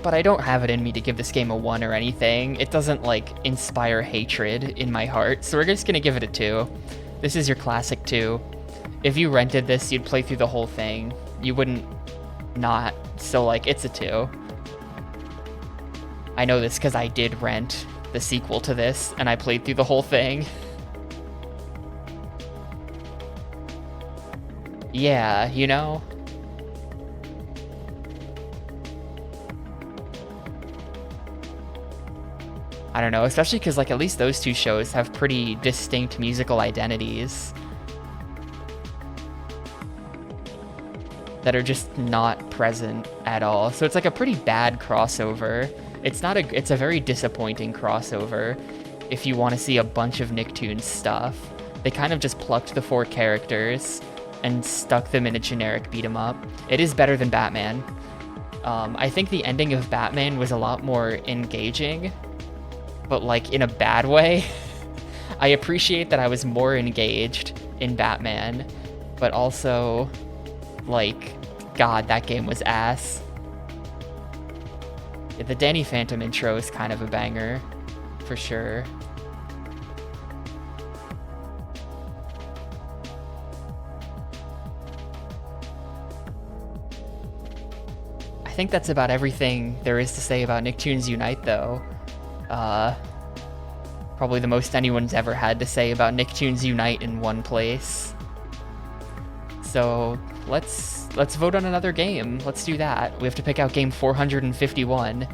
But I don't have it in me to give this game a 1 or anything. It doesn't, like, inspire hatred in my heart, so we're just gonna give it a 2. This is your classic 2. If you rented this, you'd play through the whole thing. You wouldn't not, so, like, it's a 2. I know this because I did rent the sequel to this, and I played through the whole thing. Yeah, you know? I don't know, especially because, like, at least those 2 shows have pretty distinct musical identities that are just not present at all. So it's like a pretty bad crossover. It's a very disappointing crossover if you want to see a bunch of Nicktoons stuff. They kind of just plucked the 4 characters and stuck them in a generic beat 'em up. It is better than Batman. I think the ending of Batman was a lot more engaging, but like in a bad way. I appreciate that I was more engaged in Batman, but also, like, God, that game was ass. The Danny Phantom intro is kind of a banger, for sure. I think that's about everything there is to say about Nicktoons Unite, though. Probably the most anyone's ever had to say about Nicktoons Unite in one place. So let's vote on another game. Let's do that. We have to pick out game 451.